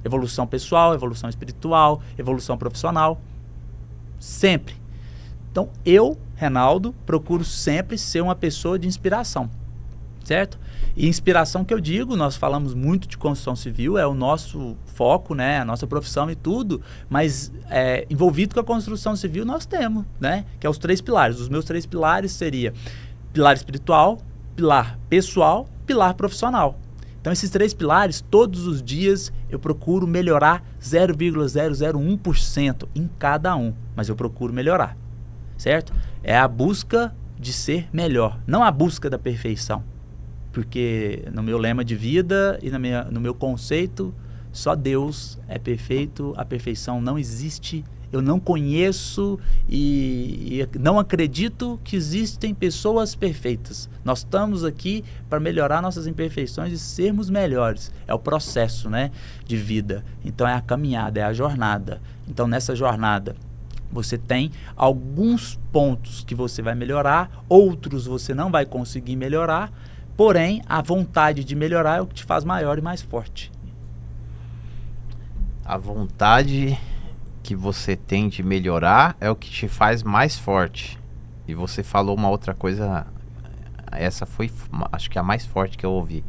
Evolução pessoal, evolução espiritual, evolução profissional. Sempre. Então, eu, Reinaldo, procuro sempre ser uma pessoa de inspiração. Certo? E inspiração que eu digo, nós falamos muito de construção civil, é o nosso foco, né? A nossa profissão e tudo, mas envolvido com a construção civil nós temos, né? Que é os 3 pilares. Os meus 3 pilares seria pilar espiritual, pilar pessoal, pilar profissional. Então esses 3 pilares, todos os dias eu procuro melhorar 0,001% em cada um, mas eu procuro melhorar, certo? É a busca de ser melhor, não a busca da perfeição. Porque no meu lema de vida e no meu conceito, só Deus é perfeito, a perfeição não existe, eu não conheço e não acredito que existem pessoas perfeitas. Nós estamos aqui para melhorar nossas imperfeições e sermos melhores. É o processo, né, de vida. Então é a caminhada, é a jornada. Então nessa jornada você tem alguns pontos que você vai melhorar, outros você não vai conseguir melhorar. Porém, a vontade de melhorar é o que te faz maior e mais forte. A vontade que você tem de melhorar é o que te faz mais forte. E você falou uma outra coisa, essa foi, acho que a mais forte que eu ouvi.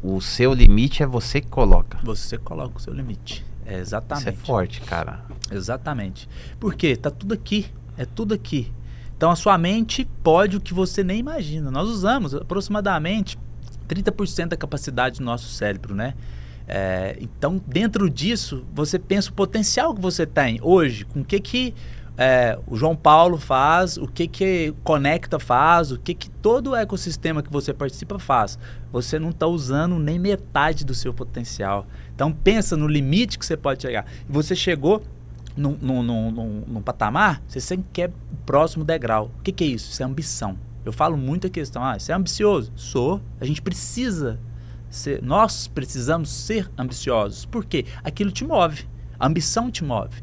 O seu limite é você que coloca. Você coloca o seu limite. Exatamente. Isso é forte, cara. Exatamente. Porque tá tudo aqui. É tudo aqui. Então a sua mente pode o que você nem imagina. Nós usamos aproximadamente 30% da capacidade do nosso cérebro, né? Então dentro disso você pensa o potencial que você tem hoje, com o que o João Paulo faz, o que Conecta faz, o que todo o ecossistema que você participa faz. Você não está usando nem metade do seu potencial. Então pensa no limite que você pode chegar. Você chegou num patamar, você sempre quer o próximo degrau. O que é isso? Isso é ambição. Eu falo muito a questão, você é ambicioso? Sou. A gente precisa ser, nós precisamos ser ambiciosos. Por quê? Aquilo te move. A ambição te move.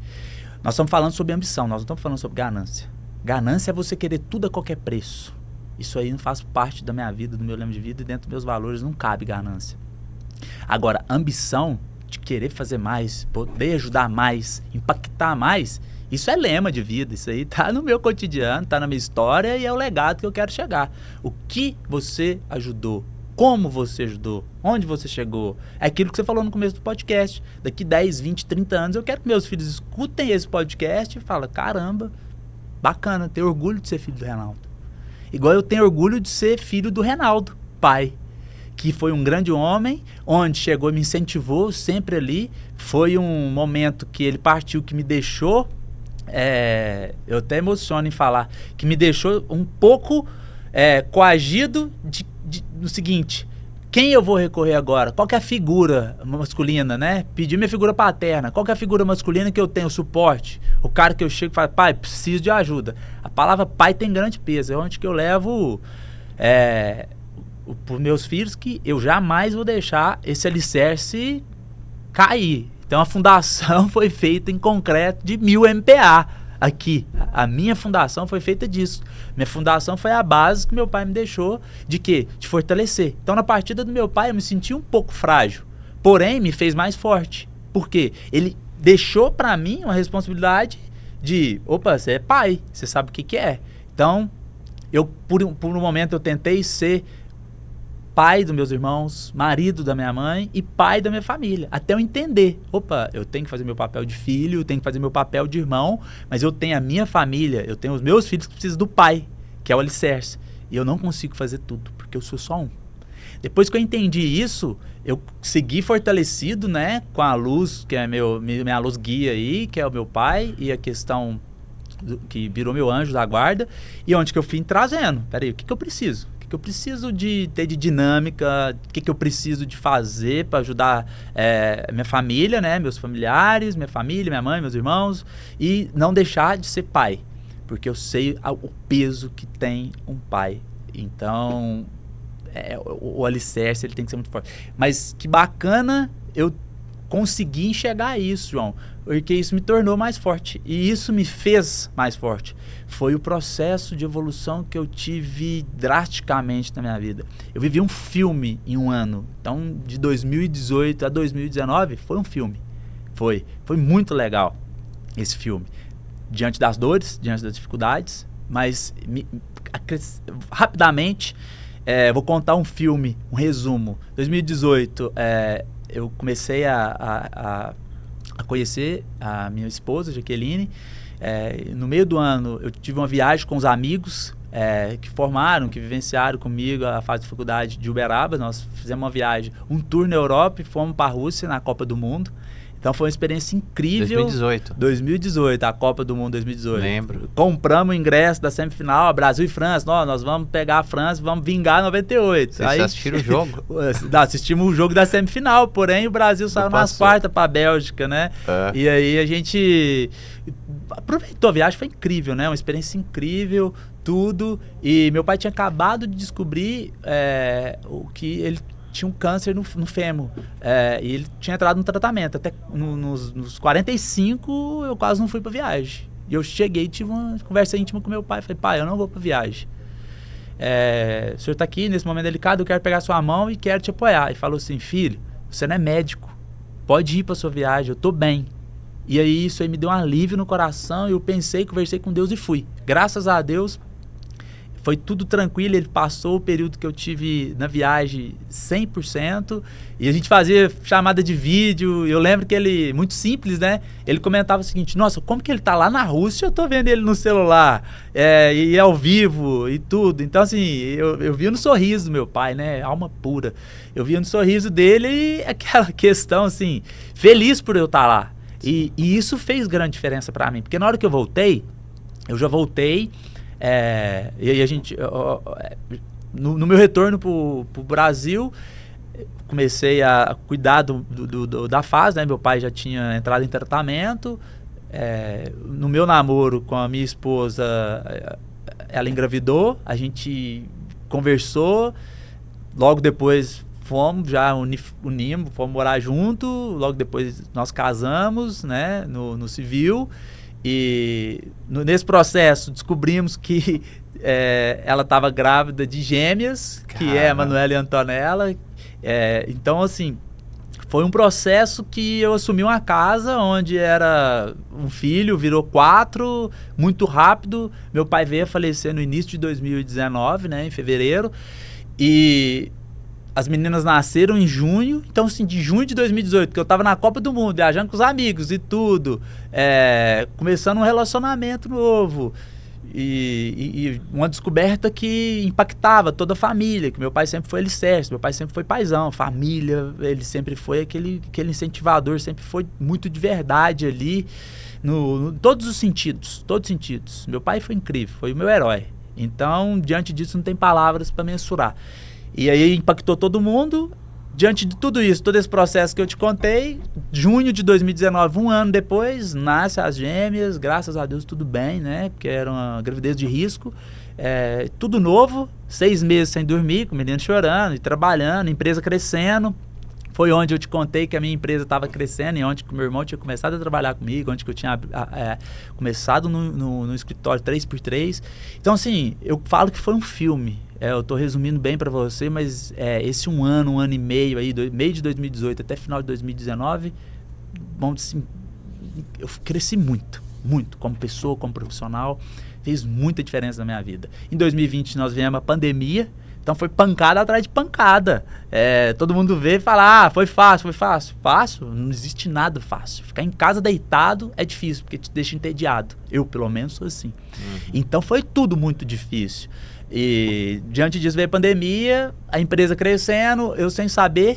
Nós estamos falando sobre ambição, nós não estamos falando sobre ganância. Ganância é você querer tudo a qualquer preço. Isso aí não faz parte da minha vida, do meu lema de vida, e dentro dos meus valores não cabe ganância. Agora, ambição de querer fazer mais, poder ajudar mais, impactar mais, isso é lema de vida, isso aí tá no meu cotidiano, tá na minha história e é o legado que eu quero chegar. O que você ajudou, como você ajudou, onde você chegou, é aquilo que você falou no começo do podcast. Daqui 10, 20, 30 anos eu quero que meus filhos escutem esse podcast e falem, caramba, bacana, tenho orgulho de ser filho do Reinaldo. Igual eu tenho orgulho de ser filho do Reinaldo, pai, que foi um grande homem, onde chegou e me incentivou sempre ali. Foi um momento que ele partiu, que me deixou, eu até emociono em falar, que me deixou um pouco coagido no seguinte, quem eu vou recorrer agora? Qual que é a figura masculina, né? Pedir minha figura paterna. Qual que é a figura masculina que eu tenho suporte? O cara que eu chego e falo, pai, preciso de ajuda. A palavra pai tem grande peso, é onde que eu levo para os meus filhos, que eu jamais vou deixar esse alicerce cair. Então a fundação foi feita em concreto de 1000 MPa aqui. A minha fundação foi feita disso. Minha fundação foi a base que meu pai me deixou de quê? De fortalecer. Então na partida do meu pai eu me senti um pouco frágil, porém me fez mais forte. Por quê? Ele deixou para mim uma responsabilidade de, opa, você é pai, você sabe o que é. Então por um momento eu tentei ser pai dos meus irmãos, marido da minha mãe e pai da minha família. Até eu entender, opa, eu tenho que fazer meu papel de filho, eu tenho que fazer meu papel de irmão, mas eu tenho a minha família, eu tenho os meus filhos que precisam do pai, que é o alicerce. E eu não consigo fazer tudo, porque eu sou só um. Depois que eu entendi isso, eu segui fortalecido, né, com a luz, que é minha luz guia aí, que é o meu pai, e a questão que virou meu anjo da guarda, e onde que eu fui trazendo. Peraí, o que eu preciso? O que eu preciso de ter de dinâmica, o que eu preciso de fazer para ajudar minha família, né, meus familiares, minha família, minha mãe, meus irmãos, e não deixar de ser pai, porque eu sei o peso que tem um pai. Então, o alicerce ele tem que ser muito forte. Mas que bacana eu consegui enxergar isso, João, porque isso me tornou mais forte. E isso me fez mais forte. Foi o processo de evolução que eu tive drasticamente na minha vida. Eu vivi um filme em um ano. Então, de 2018 a 2019, foi um filme. Foi muito legal esse filme. Diante das dores, diante das dificuldades, mas rapidamente, vou contar um filme, um resumo. 2018, eu comecei a conhecer a minha esposa, Jaqueline. No meio do ano, eu tive uma viagem com os amigos que formaram, que vivenciaram comigo a fase de faculdade de Uberaba. Nós fizemos uma viagem, um tour na Europa e fomos para a Rússia na Copa do Mundo. Então foi uma experiência incrível. 2018, a Copa do Mundo 2018. Lembro. Compramos o ingresso da semifinal, Brasil e França. Nós vamos pegar a França e vamos vingar 98. Vocês assistiram o jogo? Assistimos o jogo da semifinal, porém o Brasil saiu nas quartas para a Bélgica, né? E aí a gente aproveitou a viagem, foi incrível, né? Uma experiência incrível, tudo. E meu pai tinha acabado de descobrir o que ele tinha um câncer no fêmur, e ele tinha entrado no tratamento. Até nos 45 eu quase não fui para viagem. E eu cheguei e tive uma conversa íntima com meu pai. Falei, pai, eu não vou para viagem. O senhor está aqui nesse momento delicado, eu quero pegar sua mão e quero te apoiar. Ele falou assim, filho, você não é médico, pode ir para sua viagem, eu tô bem. E aí isso aí me deu um alívio no coração. Eu pensei, conversei com Deus e fui. Graças a Deus, foi tudo tranquilo. Ele passou o período que eu tive na viagem 100%. E a gente fazia chamada de vídeo. Eu lembro que ele, muito simples, né? Ele comentava o seguinte, nossa, como que ele tá lá na Rússia? Eu tô vendo ele no celular, e ao vivo e tudo. Então, assim, eu via no sorriso do meu pai, né? Alma pura. Eu via no sorriso dele e aquela questão, assim, feliz por eu estar lá. E isso fez grande diferença para mim. Porque na hora que eu voltei, eu já voltei... e aí a gente no meu retorno pro Brasil, comecei a cuidar da fase, né? Meu pai já tinha entrado em tratamento. No meu namoro com a minha esposa, ela engravidou, a gente conversou, logo depois unimos, fomos morar junto, logo depois nós casamos, né? No civil. E nesse processo descobrimos que ela estava grávida de gêmeas, que é a Manuela e a Antonella. Então, assim, foi um processo que eu assumi uma casa onde era um filho, virou 4, muito rápido. Meu pai veio a falecer no início de 2019, né, em fevereiro. E as meninas nasceram em junho, então assim, de junho de 2018, que eu tava na Copa do Mundo, viajando com os amigos e tudo, começando um relacionamento novo, e uma descoberta que impactava toda a família, que meu pai sempre foi alicerce, meu pai sempre foi paizão, família, ele sempre foi aquele incentivador, sempre foi muito de verdade ali, todos os sentidos, Meu pai foi incrível, foi o meu herói. Então, diante disso, não tem palavras para mensurar. E aí impactou todo mundo. Diante de tudo isso, todo esse processo que eu te contei, junho de 2019, um ano depois, nasce as gêmeas, graças a Deus tudo bem, né? Porque era uma gravidez de risco, tudo novo, 6 meses sem dormir, com o menino chorando e trabalhando, empresa crescendo. Foi onde eu te contei que a minha empresa estava crescendo e onde que meu irmão tinha começado a trabalhar comigo, onde que eu tinha começado no escritório 3x3. Então, assim, eu falo que foi um filme. Eu estou resumindo bem para você, mas esse um ano e meio aí, meio de 2018 até final de 2019, vamos dizer assim, eu cresci muito, como pessoa, como profissional, fez muita diferença na minha vida. Em 2020 nós viemos a pandemia, então foi pancada atrás de pancada. Todo mundo vê e fala, foi fácil. Fácil? Não existe nada fácil. Ficar em casa deitado é difícil, porque te deixa entediado. Eu, pelo menos, sou assim. Então foi tudo muito difícil. E diante disso veio a pandemia, a empresa crescendo, eu sem saber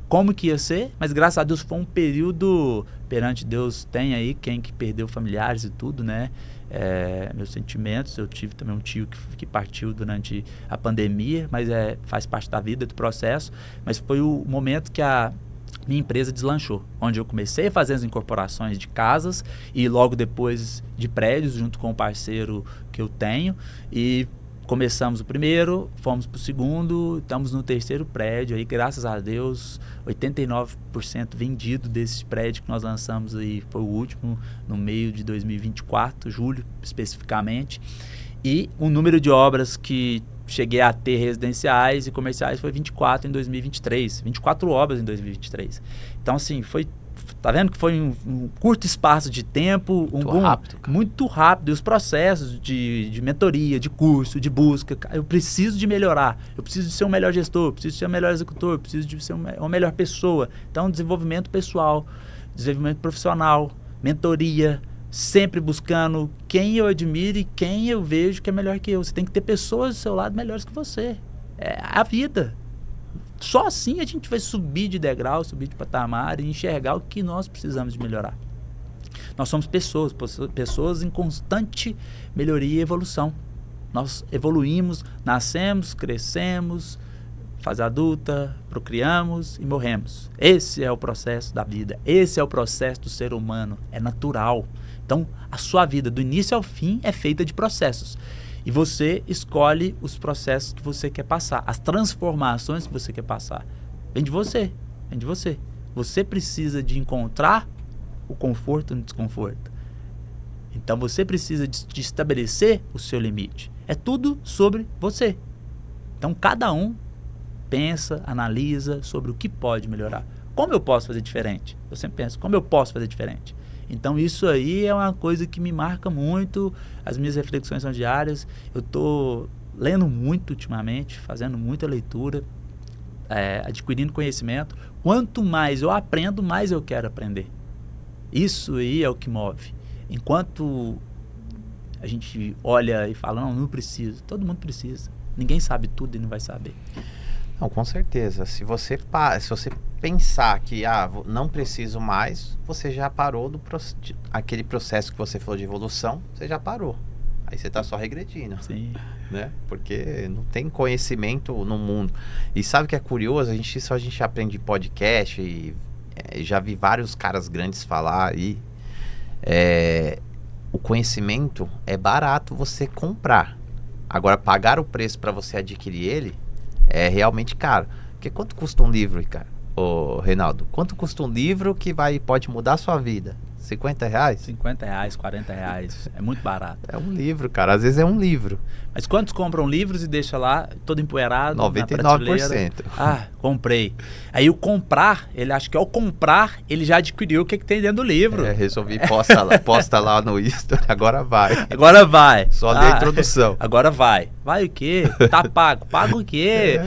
como que ia ser, mas graças a Deus foi um período, perante Deus tem aí quem que perdeu familiares e tudo, né? Meus sentimentos, eu tive também um tio que partiu durante a pandemia, mas faz parte da vida, do processo, mas foi o momento que a minha empresa deslanchou, onde eu comecei a fazer as incorporações de casas e logo depois de prédios, junto com o parceiro que eu tenho, e Começamos o primeiro, fomos para o segundo, estamos no terceiro prédio, aí graças a Deus, 89% vendido desse prédio que nós lançamos aí, foi o último, no meio de 2024, julho especificamente, e o número de obras que cheguei a ter residenciais e comerciais foi 24 em 2023, 24 obras em 2023. Então assim, tá vendo que foi um curto espaço de tempo, muito rápido, e os processos de mentoria, de curso, de busca, eu preciso de melhorar, eu preciso de ser um melhor gestor, eu preciso de ser um melhor executor, eu preciso de ser uma melhor pessoa. Então, desenvolvimento pessoal, desenvolvimento profissional, mentoria, sempre buscando quem eu admiro e quem eu vejo que é melhor que eu. Você tem que ter pessoas do seu lado melhores que você. É a vida. Só assim a gente vai subir de degrau, subir de patamar e enxergar o que nós precisamos de melhorar. Nós somos pessoas em constante melhoria e evolução. Nós evoluímos, nascemos, crescemos, fase adulta, procriamos e morremos. Esse é o processo da vida, esse é o processo do ser humano, é natural. Então, a sua vida, do início ao fim, é feita de processos. E você escolhe os processos que você quer passar, as transformações que você quer passar. Vem de você, vem de você. Você precisa de encontrar o conforto no desconforto. Então você precisa de estabelecer o seu limite. É tudo sobre você. Então cada um pensa, analisa sobre o que pode melhorar. Como eu posso fazer diferente? Eu sempre penso, como eu posso fazer diferente? Então isso aí é uma coisa que me marca muito, as minhas reflexões são diárias, eu estou lendo muito ultimamente, fazendo muita leitura, adquirindo conhecimento. Quanto mais eu aprendo, mais eu quero aprender. Isso aí é o que move. Enquanto a gente olha e fala, não preciso, todo mundo precisa, ninguém sabe tudo e não vai saber. Não, com certeza. Se você pensar que não preciso mais, você já parou aquele processo que você falou de evolução, você já parou. Aí você está só regredindo. Sim. Né? Porque não tem conhecimento no mundo. E sabe o que é curioso? A gente aprende em podcast e já vi vários caras grandes falar aí. O conhecimento é barato você comprar. Agora, pagar o preço para você adquirir ele é realmente caro. Porque quanto custa um livro, cara? Ô, Reinaldo, quanto custa um livro que pode mudar a sua vida? R$50? R$50, R$40. É muito barato. É um livro, cara. Às vezes é um livro. Mas quantos compram livros e deixam lá todo empoeirado? 99%. Comprei. Aí o comprar, ele acha que ao comprar, ele já adquiriu o que tem dentro do livro. Resolvi, posta lá no History, agora vai. Agora vai. Só dei a introdução. Agora vai. Vai o quê? Tá pago. Paga o quê?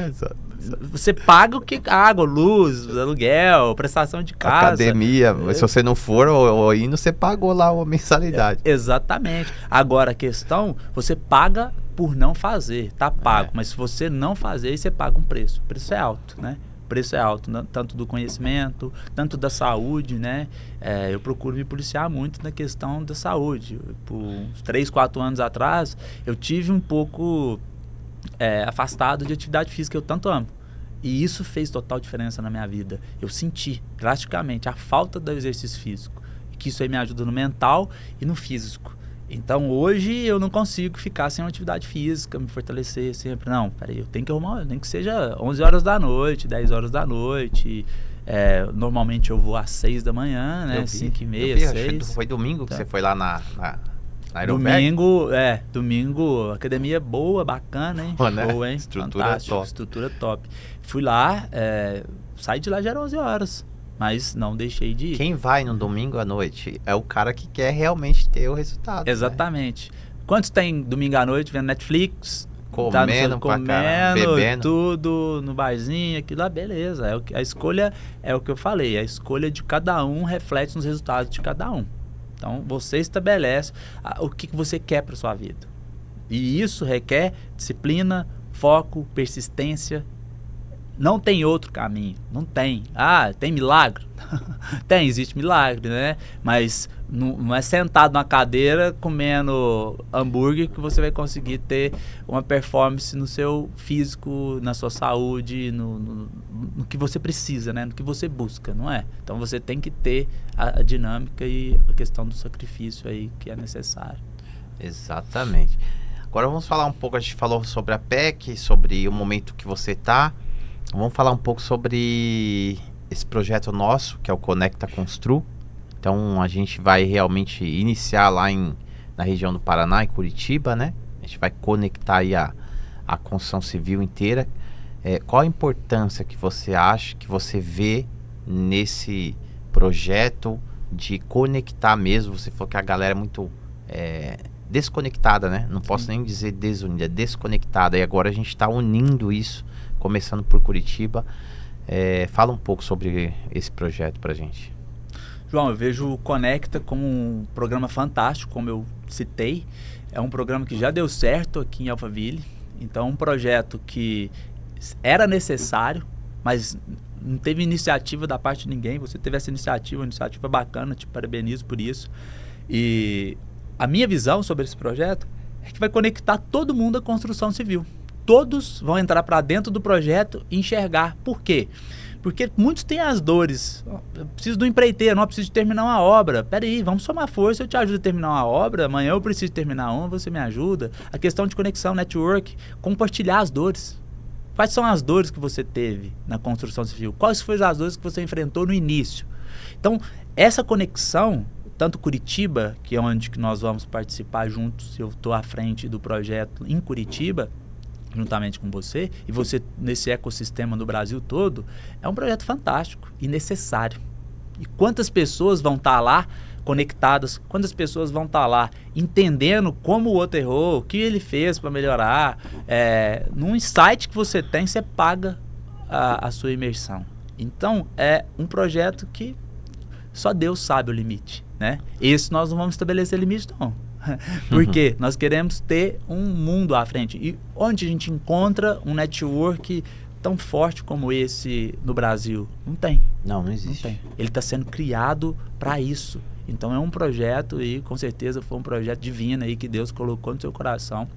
Você paga o que? Água, luz, aluguel, prestação de casa. Academia, se você não for ou indo, você pagou lá a mensalidade. Exatamente. Agora a questão, você paga por não fazer, tá pago. Mas se você não fazer, você paga um preço. O preço é alto, né? O preço é alto, tanto do conhecimento, tanto da saúde, né? Eu procuro me policiar muito na questão da saúde. Por uns 3, 4 anos atrás, eu tive um pouco afastado de atividade física que eu tanto amo. E isso fez total diferença na minha vida. Eu senti drasticamente a falta do exercício físico. E que isso aí me ajuda no mental e no físico. Então hoje eu não consigo ficar sem uma atividade física, me fortalecer sempre. Não, peraí, eu tenho que arrumar, nem que seja 11 horas da noite, 10 horas da noite. Normalmente eu vou às 6 da manhã, né? 5h30, 6. Foi domingo que você foi lá na Domingo, academia boa, bacana, hein? Boa, né? Boa, hein? Estrutura fantástico, top. Estrutura top. Fui lá, saí de lá já era 11 horas, mas não deixei de ir. Quem vai no domingo à noite é o cara que quer realmente ter o resultado. Exatamente. Né? Quantos tem domingo à noite vendo Netflix? Comendo, bebendo, tudo no barzinho, aquilo lá, beleza. A escolha é o que eu falei, a escolha de cada um reflete nos resultados de cada um. Então, você estabelece o que você quer para sua vida. E isso requer disciplina, foco, persistência. Não tem outro caminho. Não tem. Tem milagre? Existe milagre, né? Mas não é sentado numa cadeira comendo hambúrguer que você vai conseguir ter uma performance no seu físico, na sua saúde, no que você precisa, né? No que você busca, não é? Então você tem que ter a dinâmica e a questão do sacrifício aí que é necessário. Exatamente. Agora vamos falar um pouco, a gente falou sobre a PEC, sobre o momento que você está. Vamos falar um pouco sobre esse projeto nosso, que é o Conecta Constru. Então a gente vai realmente iniciar lá na região do Paraná, em Curitiba, né? A gente vai conectar aí a construção civil inteira. Qual a importância que você acha, que você vê nesse projeto de conectar mesmo? Você falou que a galera é muito desconectada, né? Não posso nem dizer desunida, é desconectada. E agora a gente está unindo isso, começando por Curitiba. Fala um pouco sobre esse projeto pra gente. João, eu vejo o Conecta como um programa fantástico, como eu citei. É um programa que já deu certo aqui em Alphaville. Então, um projeto que era necessário, mas não teve iniciativa da parte de ninguém. Você teve essa iniciativa, uma iniciativa bacana, te parabenizo por isso. E a minha visão sobre esse projeto é que vai conectar todo mundo à construção civil. Todos vão entrar para dentro do projeto e enxergar. Por quê? Porque muitos têm as dores. Eu preciso do empreiteiro, não preciso terminar uma obra. Peraí, vamos somar força, eu te ajudo a terminar uma obra. Amanhã eu preciso terminar uma, você me ajuda. A questão de conexão, network, compartilhar as dores. Quais são as dores que você teve na construção civil? Quais foram as dores que você enfrentou no início? Então, essa conexão, tanto Curitiba, que é onde que nós vamos participar juntos, eu estou à frente do projeto em Curitiba, juntamente com você, e você nesse ecossistema no Brasil todo, é um projeto fantástico e necessário. E quantas pessoas vão estar lá conectadas, quantas pessoas vão estar lá entendendo como o outro errou, o que ele fez para melhorar. Num insight que você tem, você paga a sua imersão. Então, é um projeto que só Deus sabe o limite, né? Esse nós não vamos estabelecer limite, não. Porque nós queremos ter um mundo à frente. E onde a gente encontra um network tão forte como esse no Brasil? Não tem. Não existe. Não tem. Ele está sendo criado para isso. Então é um projeto e com certeza foi um projeto divino aí que Deus colocou no seu coração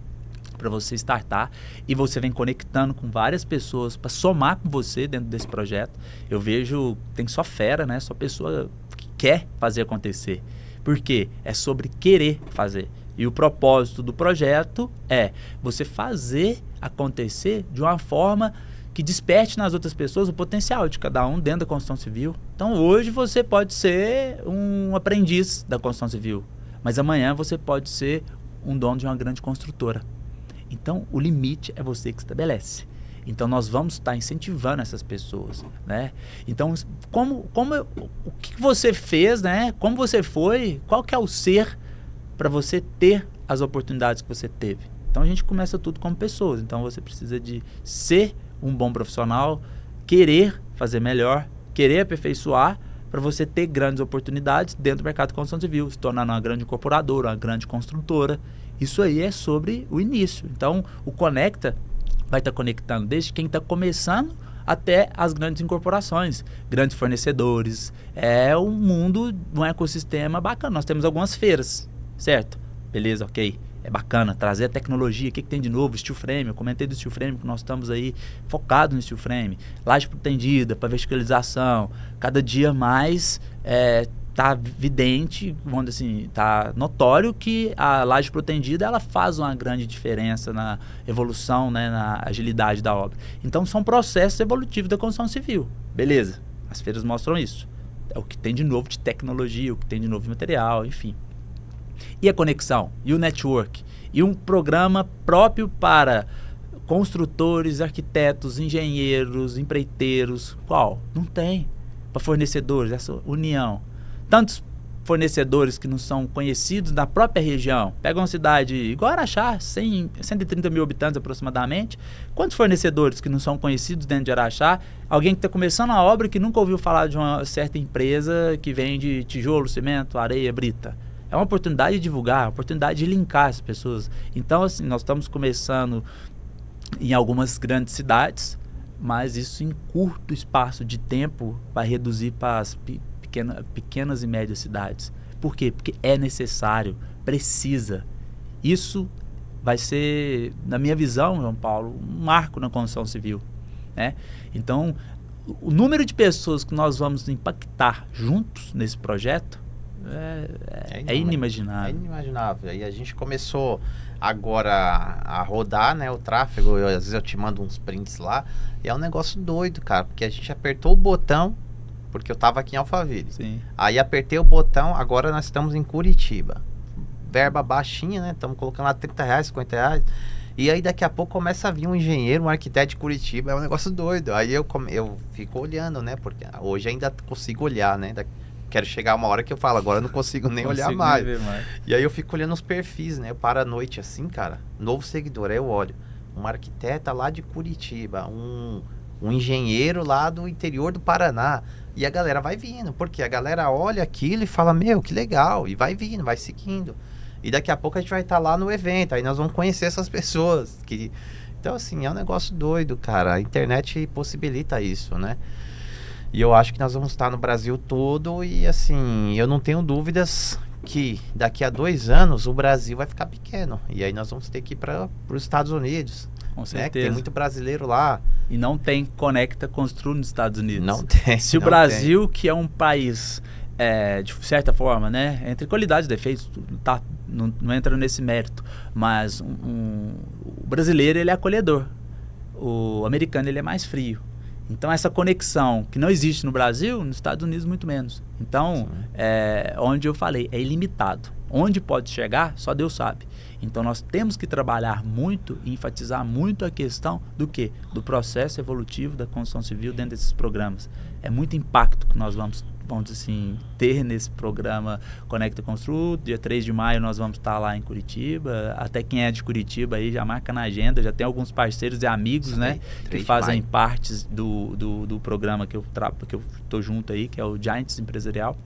para você startar, e você vem conectando com várias pessoas para somar com você dentro desse projeto. Eu vejo, tem só fera, né? Só pessoa que quer fazer acontecer. Por quê? É sobre querer fazer. E o propósito do projeto é você fazer acontecer de uma forma que desperte nas outras pessoas o potencial de cada um dentro da construção civil. Então, hoje você pode ser um aprendiz da construção civil, mas amanhã você pode ser um dono de uma grande construtora. Então, o limite é você que estabelece. Então, nós vamos estar incentivando essas pessoas, né? Então, o que você fez, né? Como você foi, qual que é o ser para você ter as oportunidades que você teve? Então, a gente começa tudo como pessoas. Então, você precisa de ser um bom profissional, querer fazer melhor, querer aperfeiçoar para você ter grandes oportunidades dentro do mercado de construção civil, se tornar uma grande incorporadora, uma grande construtora. Isso aí é sobre o início. Então, o Conecta vai estar conectando desde quem está começando até as grandes incorporações, grandes fornecedores. É um mundo, um ecossistema bacana. Nós temos algumas feiras, certo? Beleza, ok. É bacana trazer a tecnologia. O que tem de novo? Steel frame. Eu comentei do steel frame, que nós estamos aí focados no steel frame. Laje protendida para verticalização. Cada dia mais tá vidente, vamos dizer assim, tá notório que a laje protendida ela faz uma grande diferença na evolução, né, na agilidade da obra. Então são processos evolutivos da construção civil. Beleza, as feiras mostram isso. É o que tem de novo de tecnologia, o que tem de novo de material, enfim. E a conexão, e o network, e um programa próprio para construtores, arquitetos, engenheiros, empreiteiros. Qual? Não tem. Para fornecedores, essa união. Tantos fornecedores que não são conhecidos na própria região. Pega uma cidade igual Araxá, 130 mil habitantes aproximadamente. Quantos fornecedores que não são conhecidos dentro de Araxá? Alguém que está começando a obra que nunca ouviu falar de uma certa empresa que vende tijolo, cimento, areia, brita. É uma oportunidade de divulgar, uma oportunidade de linkar as pessoas. Então, assim, nós estamos começando em algumas grandes cidades, mas isso em curto espaço de tempo vai reduzir para as pequenas e médias cidades. Por quê? Porque é necessário, precisa. Isso vai ser, na minha visão, João Paulo, um marco na construção civil, né? Então, o número de pessoas que nós vamos impactar juntos nesse projeto é inimaginável. É inimaginável. Aí a gente começou agora a rodar, né, o tráfego. Às vezes eu te mando uns prints lá. E é um negócio doido, cara. Porque a gente apertou o botão, porque eu tava aqui em Alphaville. Sim. Aí apertei o botão, agora nós estamos em Curitiba. Verba baixinha, né? Estamos colocando lá R$30, R$50. E aí daqui a pouco começa a vir um engenheiro, um arquiteto de Curitiba. É um negócio doido. Aí eu fico olhando, né? Porque hoje ainda consigo olhar, né? Quero chegar uma hora que eu falo, agora eu não consigo nem olhar mais. Nem ver mais. E aí eu fico olhando os perfis, né? Eu paro à noite assim, cara. Novo seguidor, aí eu olho. Uma arquiteta lá de Curitiba, um engenheiro lá do interior do Paraná. E a galera vai vindo, porque a galera olha aquilo e fala, meu, que legal. E vai vindo, vai seguindo. E daqui a pouco a gente vai estar lá no evento, aí nós vamos conhecer essas pessoas. Então, assim, é um negócio doido, cara. A internet possibilita isso, né? E eu acho que nós vamos estar no Brasil todo e, assim, eu não tenho dúvidas que daqui a 2 anos o Brasil vai ficar pequeno. E aí nós vamos ter que ir para os Estados Unidos. Com certeza. Né? Que tem muito brasileiro lá. E não tem Conecta Constru nos Estados Unidos. Não tem. Se o Brasil, que é um país, de certa forma, né, entre qualidades e defeitos, tá, não entra nesse mérito, mas o brasileiro, ele é acolhedor. O americano, ele é mais frio. Então, essa conexão que não existe no Brasil, nos Estados Unidos, muito menos. Então, onde eu falei, é ilimitado. Onde pode chegar, só Deus sabe. Então, nós temos que trabalhar muito e enfatizar muito a questão do quê? Do processo evolutivo da construção civil dentro desses programas. É muito impacto que nós vamos assim, ter nesse programa Conecta Constru. Dia 3 de maio nós vamos estar lá em Curitiba. Até quem é de Curitiba aí já marca na agenda. Já tem alguns parceiros e amigos, né, que fazem partes do programa que eu estou junto aí, que é o Giants Empresarial.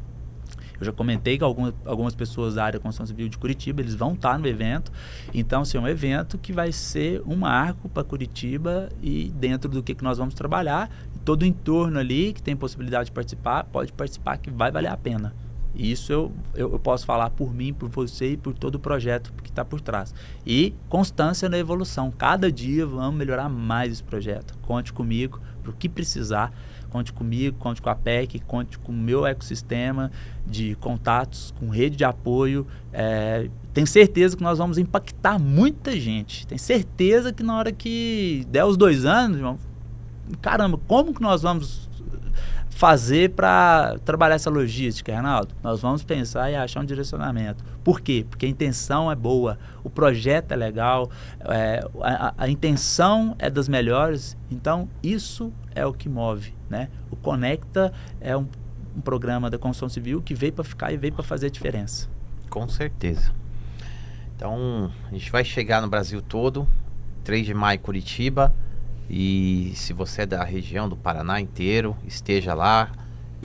Eu já comentei que algumas pessoas da área de construção civil de Curitiba, eles vão estar no evento. Então, assim, é um evento que vai ser um marco para Curitiba e dentro do que nós vamos trabalhar. Todo o entorno ali que tem possibilidade de participar, pode participar, que vai valer a pena. E isso eu posso falar por mim, por você e por todo o projeto que está por trás. E constância na evolução. Cada dia vamos melhorar mais esse projeto. Conte comigo para o que precisar. Conte comigo, conte com a PEC, conte com o meu ecossistema de contatos, com rede de apoio. Tenho certeza que nós vamos impactar muita gente. Tenho certeza que na hora que der os 2 anos, caramba, como que nós vamos fazer para trabalhar essa logística, Reinaldo? Nós vamos pensar e achar um direcionamento. Por quê? Porque a intenção é boa, o projeto é legal, a intenção é das melhores, então isso é o que move, né? O Conecta é um programa da construção civil que veio para ficar e veio para fazer a diferença. Com certeza. Então, a gente vai chegar no Brasil todo, 3 de maio, Curitiba. E se você é da região do Paraná inteiro, esteja lá.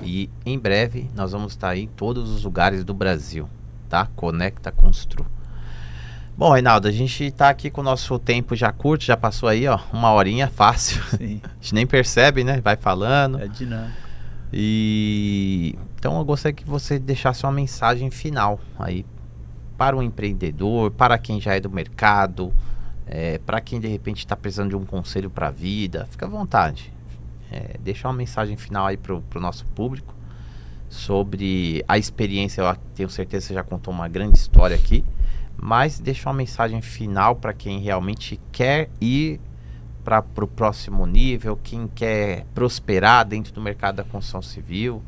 E em breve nós vamos estar aí em todos os lugares do Brasil, tá? Conecta Constru. Bom, Reinaldo, a gente tá aqui com o nosso tempo já curto, já passou aí, ó, 1 horinha, fácil. Sim. A gente nem percebe, né? Vai falando. É dinâmico. E então eu gostaria que você deixasse uma mensagem final aí para o empreendedor, para quem já é do mercado, para quem de repente está precisando de um conselho para a vida. Fica à vontade. Deixa uma mensagem final aí para o nosso público sobre a experiência. Eu tenho certeza que você já contou uma grande história aqui, mas deixa uma mensagem final para quem realmente quer ir para o próximo nível, quem quer prosperar dentro do mercado da construção civil.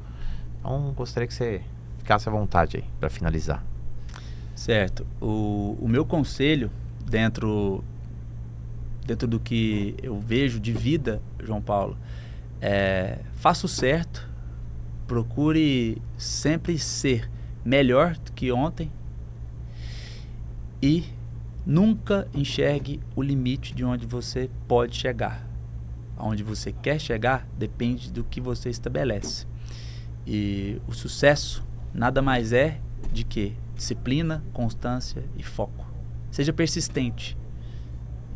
Então gostaria que você ficasse à vontade aí para finalizar. Certo. O meu conselho dentro do que eu vejo de vida, João Paulo, faça o certo, procure sempre ser melhor do que ontem e nunca enxergue o limite de onde você pode chegar. Aonde você quer chegar depende do que você estabelece. E o sucesso nada mais é de que disciplina, constância e foco. Seja persistente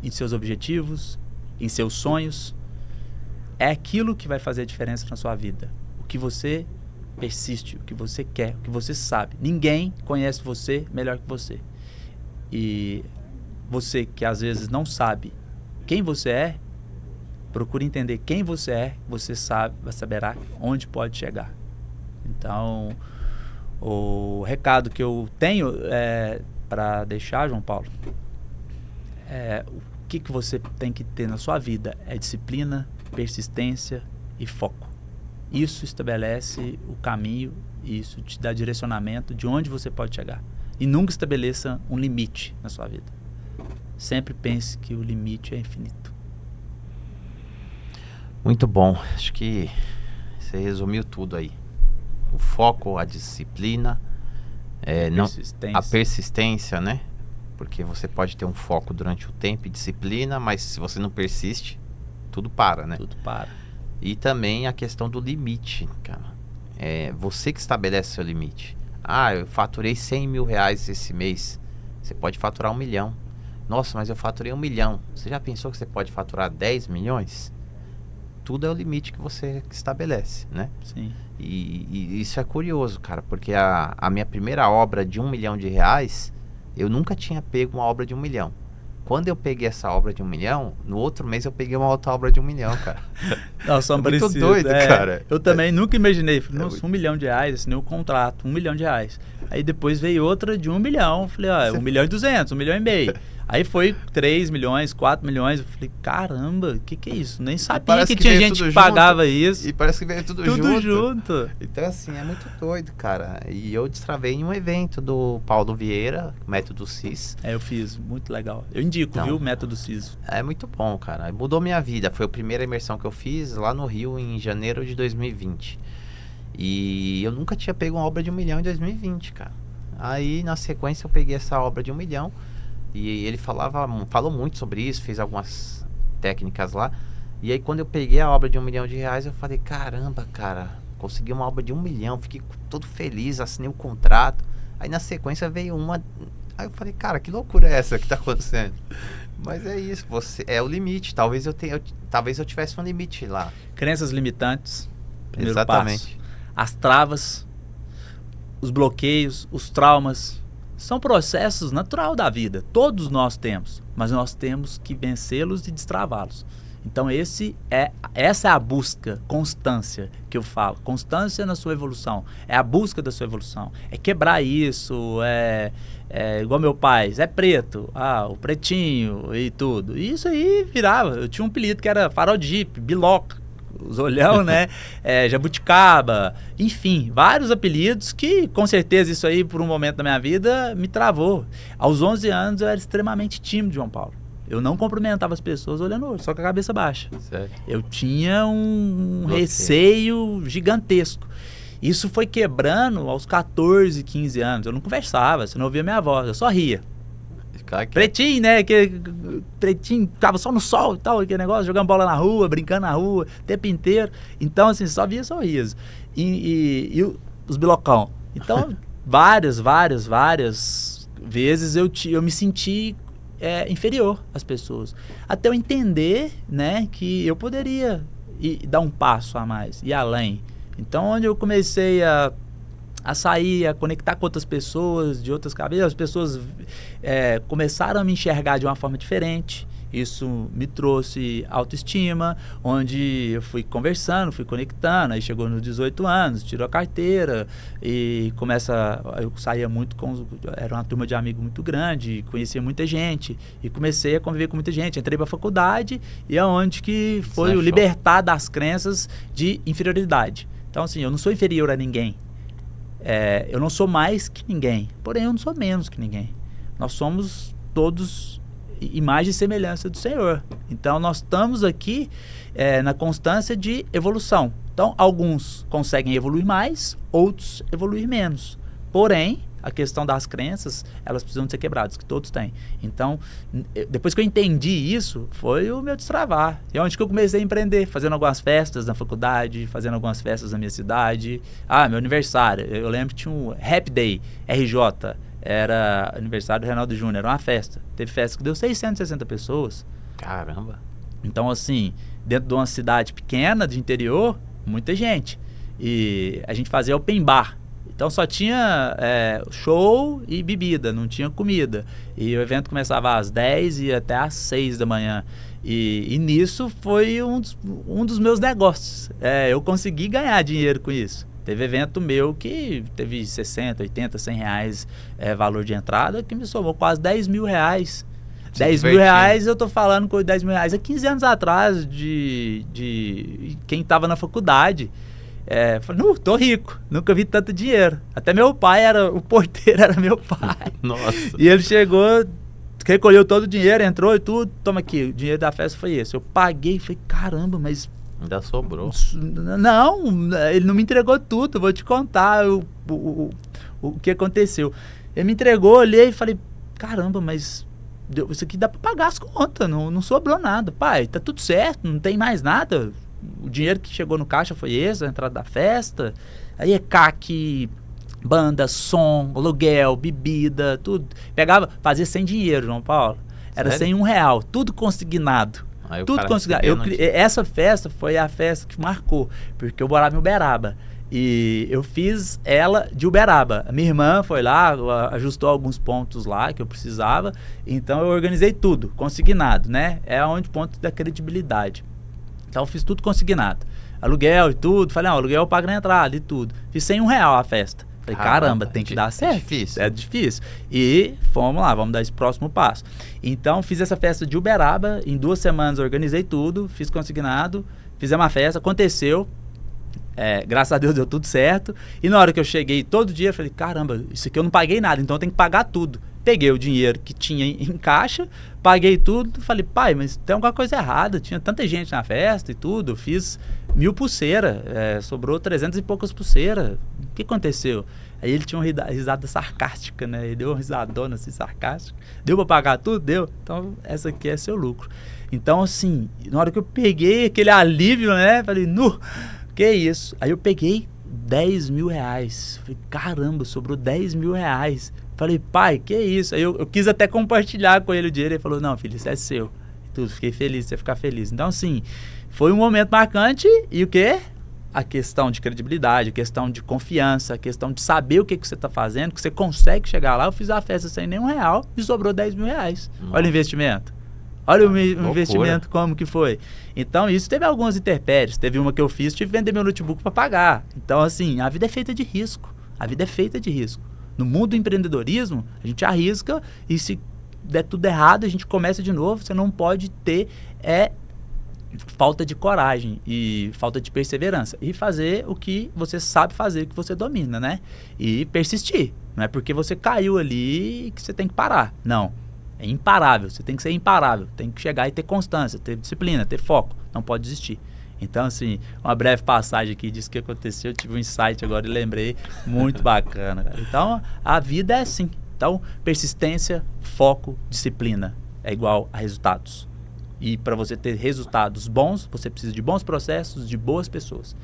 em seus objetivos, em seus sonhos. É aquilo que vai fazer a diferença na sua vida. O que você persiste, o que você quer, o que você sabe. Ninguém conhece você melhor que você. E você que às vezes não sabe quem você é, procure entender quem você é, você saberá onde pode chegar. Então, O recado que eu tenho para deixar, João Paulo, o que você tem que ter na sua vida é disciplina, persistência e foco. Isso estabelece o caminho e isso te dá direcionamento de onde você pode chegar. E nunca estabeleça um limite na sua vida. Sempre pense que o limite é infinito. Muito bom. Acho que você resumiu tudo aí. O foco, a disciplina, a persistência, né? Porque você pode ter um foco durante o tempo e disciplina, mas se você não persiste, tudo para, né? Tudo para. E também a questão do limite, cara. É você que estabelece seu limite. Ah, eu faturei 100 mil reais esse mês. Você pode faturar 1 milhão. Nossa, mas eu faturei 1 milhão. Você já pensou que você pode faturar 10 milhões? Tudo é o limite que você estabelece, né? Sim. E isso é curioso, cara, porque a minha primeira obra de 1 milhão de reais, eu nunca tinha pego uma obra de 1 milhão. Quando eu peguei essa obra de 1 milhão, no outro mês eu peguei uma outra obra de 1 milhão, cara. Nós somos muito parecidos. doido, cara. Eu também nunca imaginei. Falei, nossa, 1 milhão de reais, assinei um contrato, 1 milhão de reais. Aí depois veio outra de 1 milhão. Falei, 1 milhão e 200, 1 milhão e meio. Aí foi 3 milhões, 4 milhões. Eu falei, caramba, o que é isso? Nem sabia que tinha gente que pagava isso. E parece que veio tudo junto. Então, assim, é muito doido, cara. E eu destravei em um evento do Paulo Vieira, Método CIS. Eu fiz, muito legal. Eu indico, então, viu, o Método CIS. É muito bom, cara. Mudou minha vida. Foi a primeira imersão que eu fiz lá no Rio em janeiro de 2020. E eu nunca tinha pego uma obra de 1 milhão em 2020, cara. Aí, na sequência, eu peguei essa obra de 1 milhão. E ele falou muito sobre isso, fez algumas técnicas lá. E aí quando eu peguei a obra de 1 milhão de reais, eu falei, caramba, cara, consegui uma obra de 1 milhão, fiquei todo feliz, assinei o contrato. Aí na sequência veio uma... Aí eu falei, cara, que loucura é essa que tá acontecendo? Mas é isso, é o limite. Talvez eu tivesse um limite lá. Crenças limitantes, primeiro Exatamente. passo. As travas, os bloqueios, os traumas... São processos naturais da vida, todos nós temos, mas nós temos que vencê-los e destravá-los. Então essa é a busca, constância que eu falo, constância na sua evolução, é a busca da sua evolução, é quebrar isso, igual meu pai, é preto, o pretinho e tudo. E isso aí virava, eu tinha um apelido que era farol de jipe, biloca. Os olhão, né? Jabuticaba, enfim, vários apelidos que, com certeza, isso aí, por um momento da minha vida, me travou. Aos 11 anos, eu era extremamente tímido, João Paulo. Eu não cumprimentava as pessoas olhando o olho, só com a cabeça baixa. Certo. Eu tinha um receio gigantesco. Isso foi quebrando aos 14, 15 anos. Eu não conversava, você não ouvia minha voz, eu só ria. Pretinho, né? Pretinho, ficava só no sol e tal, aquele negócio, jogando bola na rua, brincando na rua, o tempo inteiro. Então, assim, só via sorriso. E os bilocão. Então, várias vezes eu me senti inferior às pessoas. Até eu entender, né, que eu poderia dar um passo a mais, ir além. Então, onde eu comecei a sair, a conectar com outras pessoas, de outras cabeças, as pessoas começaram a me enxergar de uma forma diferente. Isso me trouxe autoestima, onde eu fui conversando, fui conectando, aí chegou nos 18 anos, tirou a carteira e eu saía muito era uma turma de amigos muito grande, conhecia muita gente e comecei a conviver com muita gente, entrei para a faculdade e é onde que foi o libertar das crenças de inferioridade. Então, assim, eu não sou inferior a ninguém. Eu não sou mais que ninguém, porém eu não sou menos que ninguém. Nós somos todos imagem e semelhança do Senhor. Então nós estamos aqui na constância de evolução. Então alguns conseguem evoluir mais, outros evoluir menos. Porém, a questão das crenças, elas precisam ser quebradas, que todos têm. Então, depois que eu entendi isso, foi o meu destravar. É onde que eu comecei a empreender, fazendo algumas festas na faculdade, fazendo algumas festas na minha cidade. Meu aniversário, eu lembro que tinha um Happy Day, RJ, era aniversário do Reinaldo Júnior, era uma festa. Teve festa que deu 660 pessoas. Caramba! Então, assim, dentro de uma cidade pequena, de interior, muita gente. E a gente fazia open bar. Então só tinha show e bebida, não tinha comida. E o evento começava às 10 e ia até às 6 da manhã. E nisso foi um dos meus negócios. Eu consegui ganhar dinheiro com isso. Teve evento meu que teve 60, 80, 100 reais valor de entrada, que me somou quase 10 mil reais. 10 mil reais, eu tô falando com 10 mil reais há 15 anos atrás de quem tava na faculdade. Falei, não, tô rico, nunca vi tanto dinheiro. Até meu pai o porteiro era meu pai. Nossa. E ele chegou, recolheu todo o dinheiro, entrou e tudo, toma aqui, o dinheiro da festa foi esse. Eu paguei, falei, caramba, mas... Ainda sobrou. Não, ele não me entregou tudo, eu vou te contar o que aconteceu. Ele me entregou, olhei e falei, caramba, mas isso aqui dá pra pagar as contas, não sobrou nada. Pai, tá tudo certo, não tem mais nada. O dinheiro que chegou no caixa foi esse, a entrada da festa. Aí é CAC, banda, som, aluguel, bebida, tudo. Pegava, fazia sem dinheiro, João Paulo. Era Sério? sem R$1, tudo consignado. Tudo consignado. Essa festa foi a festa que marcou, porque eu morava em Uberaba. E eu fiz ela de Uberaba. A minha irmã foi lá, ajustou alguns pontos lá que eu precisava. Então eu organizei tudo, consignado, né? É onde o ponto da credibilidade. Então eu fiz tudo consignado. Aluguel e tudo. Falei, aluguel eu pago na entrada e tudo. Fiz sem R$1 a festa. Falei, caramba, tem que dar certo. É difícil. É difícil. E vamos lá, vamos dar esse próximo passo. Então, fiz essa festa de Uberaba. Em 2 semanas, organizei tudo. Fiz consignado. Fizemos uma festa. Aconteceu. Graças a Deus deu tudo certo. E na hora que eu cheguei todo dia, eu falei, caramba, isso aqui eu não paguei nada, então eu tenho que pagar tudo. Peguei o dinheiro que tinha em caixa, paguei tudo. Falei, pai, mas tem alguma coisa errada. Tinha tanta gente na festa e tudo. Eu fiz 1000 pulseiras. Sobrou 300 e poucas pulseiras. O que aconteceu? Aí ele tinha uma risada sarcástica, né? Ele deu uma risadona assim, sarcástica. Deu pra pagar tudo? Deu. Então, essa aqui é seu lucro. Então, assim, na hora que eu peguei aquele alívio, né? Falei, que isso? Aí eu peguei 10 mil reais. Falei, caramba, sobrou 10 mil reais. Falei, pai, que isso? Aí eu quis até compartilhar com ele o dinheiro. Ele falou, não, filho, isso é seu. Tudo, fiquei feliz, você ficar feliz. Então, assim, foi um momento marcante. E o quê? A questão de credibilidade, a questão de confiança, a questão de saber o que você está fazendo, que você consegue chegar lá. Eu fiz a festa sem nenhum real e sobrou 10 mil reais. Nossa. Olha o investimento. Olha o investimento como que foi. Então, isso teve algumas intempéries. Teve uma que eu fiz, tive que vender meu notebook para pagar. Então, assim, a vida é feita de risco. A vida é feita de risco. No mundo do empreendedorismo, a gente arrisca e se der tudo errado, a gente começa de novo. Você não pode ter falta de coragem e falta de perseverança. E fazer o que você sabe fazer, o que você domina, né? E persistir. Não é porque você caiu ali que você tem que parar. Não. É imparável. Você tem que ser imparável. Tem que chegar e ter constância, ter disciplina, ter foco. Não pode desistir. Então, assim, uma breve passagem aqui disso que aconteceu. Eu tive um insight agora e lembrei. Muito bacana, cara. Então, a vida é assim. Então, persistência, foco, disciplina é igual a resultados. E para você ter resultados bons, você precisa de bons processos, de boas pessoas.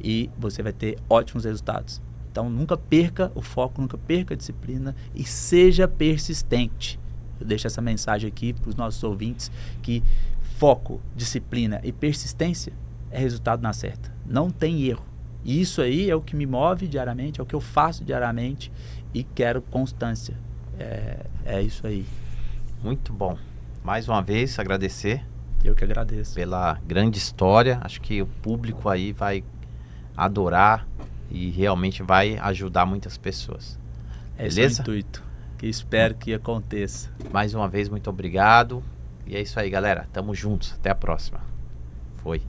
E você vai ter ótimos resultados. Então, nunca perca o foco, nunca perca a disciplina e seja persistente. Eu deixo essa mensagem aqui para os nossos ouvintes que foco, disciplina e persistência é resultado na certa. Não tem erro. E isso aí é o que me move diariamente, é o que eu faço diariamente e quero constância. É isso aí. Muito bom. Mais uma vez, agradecer. Eu que agradeço. Pela grande história. Acho que o público aí vai adorar e realmente vai ajudar muitas pessoas. Esse é o intuito, que espero que aconteça. Mais uma vez, muito obrigado. E é isso aí, galera. Tamo juntos. Até a próxima. Foi.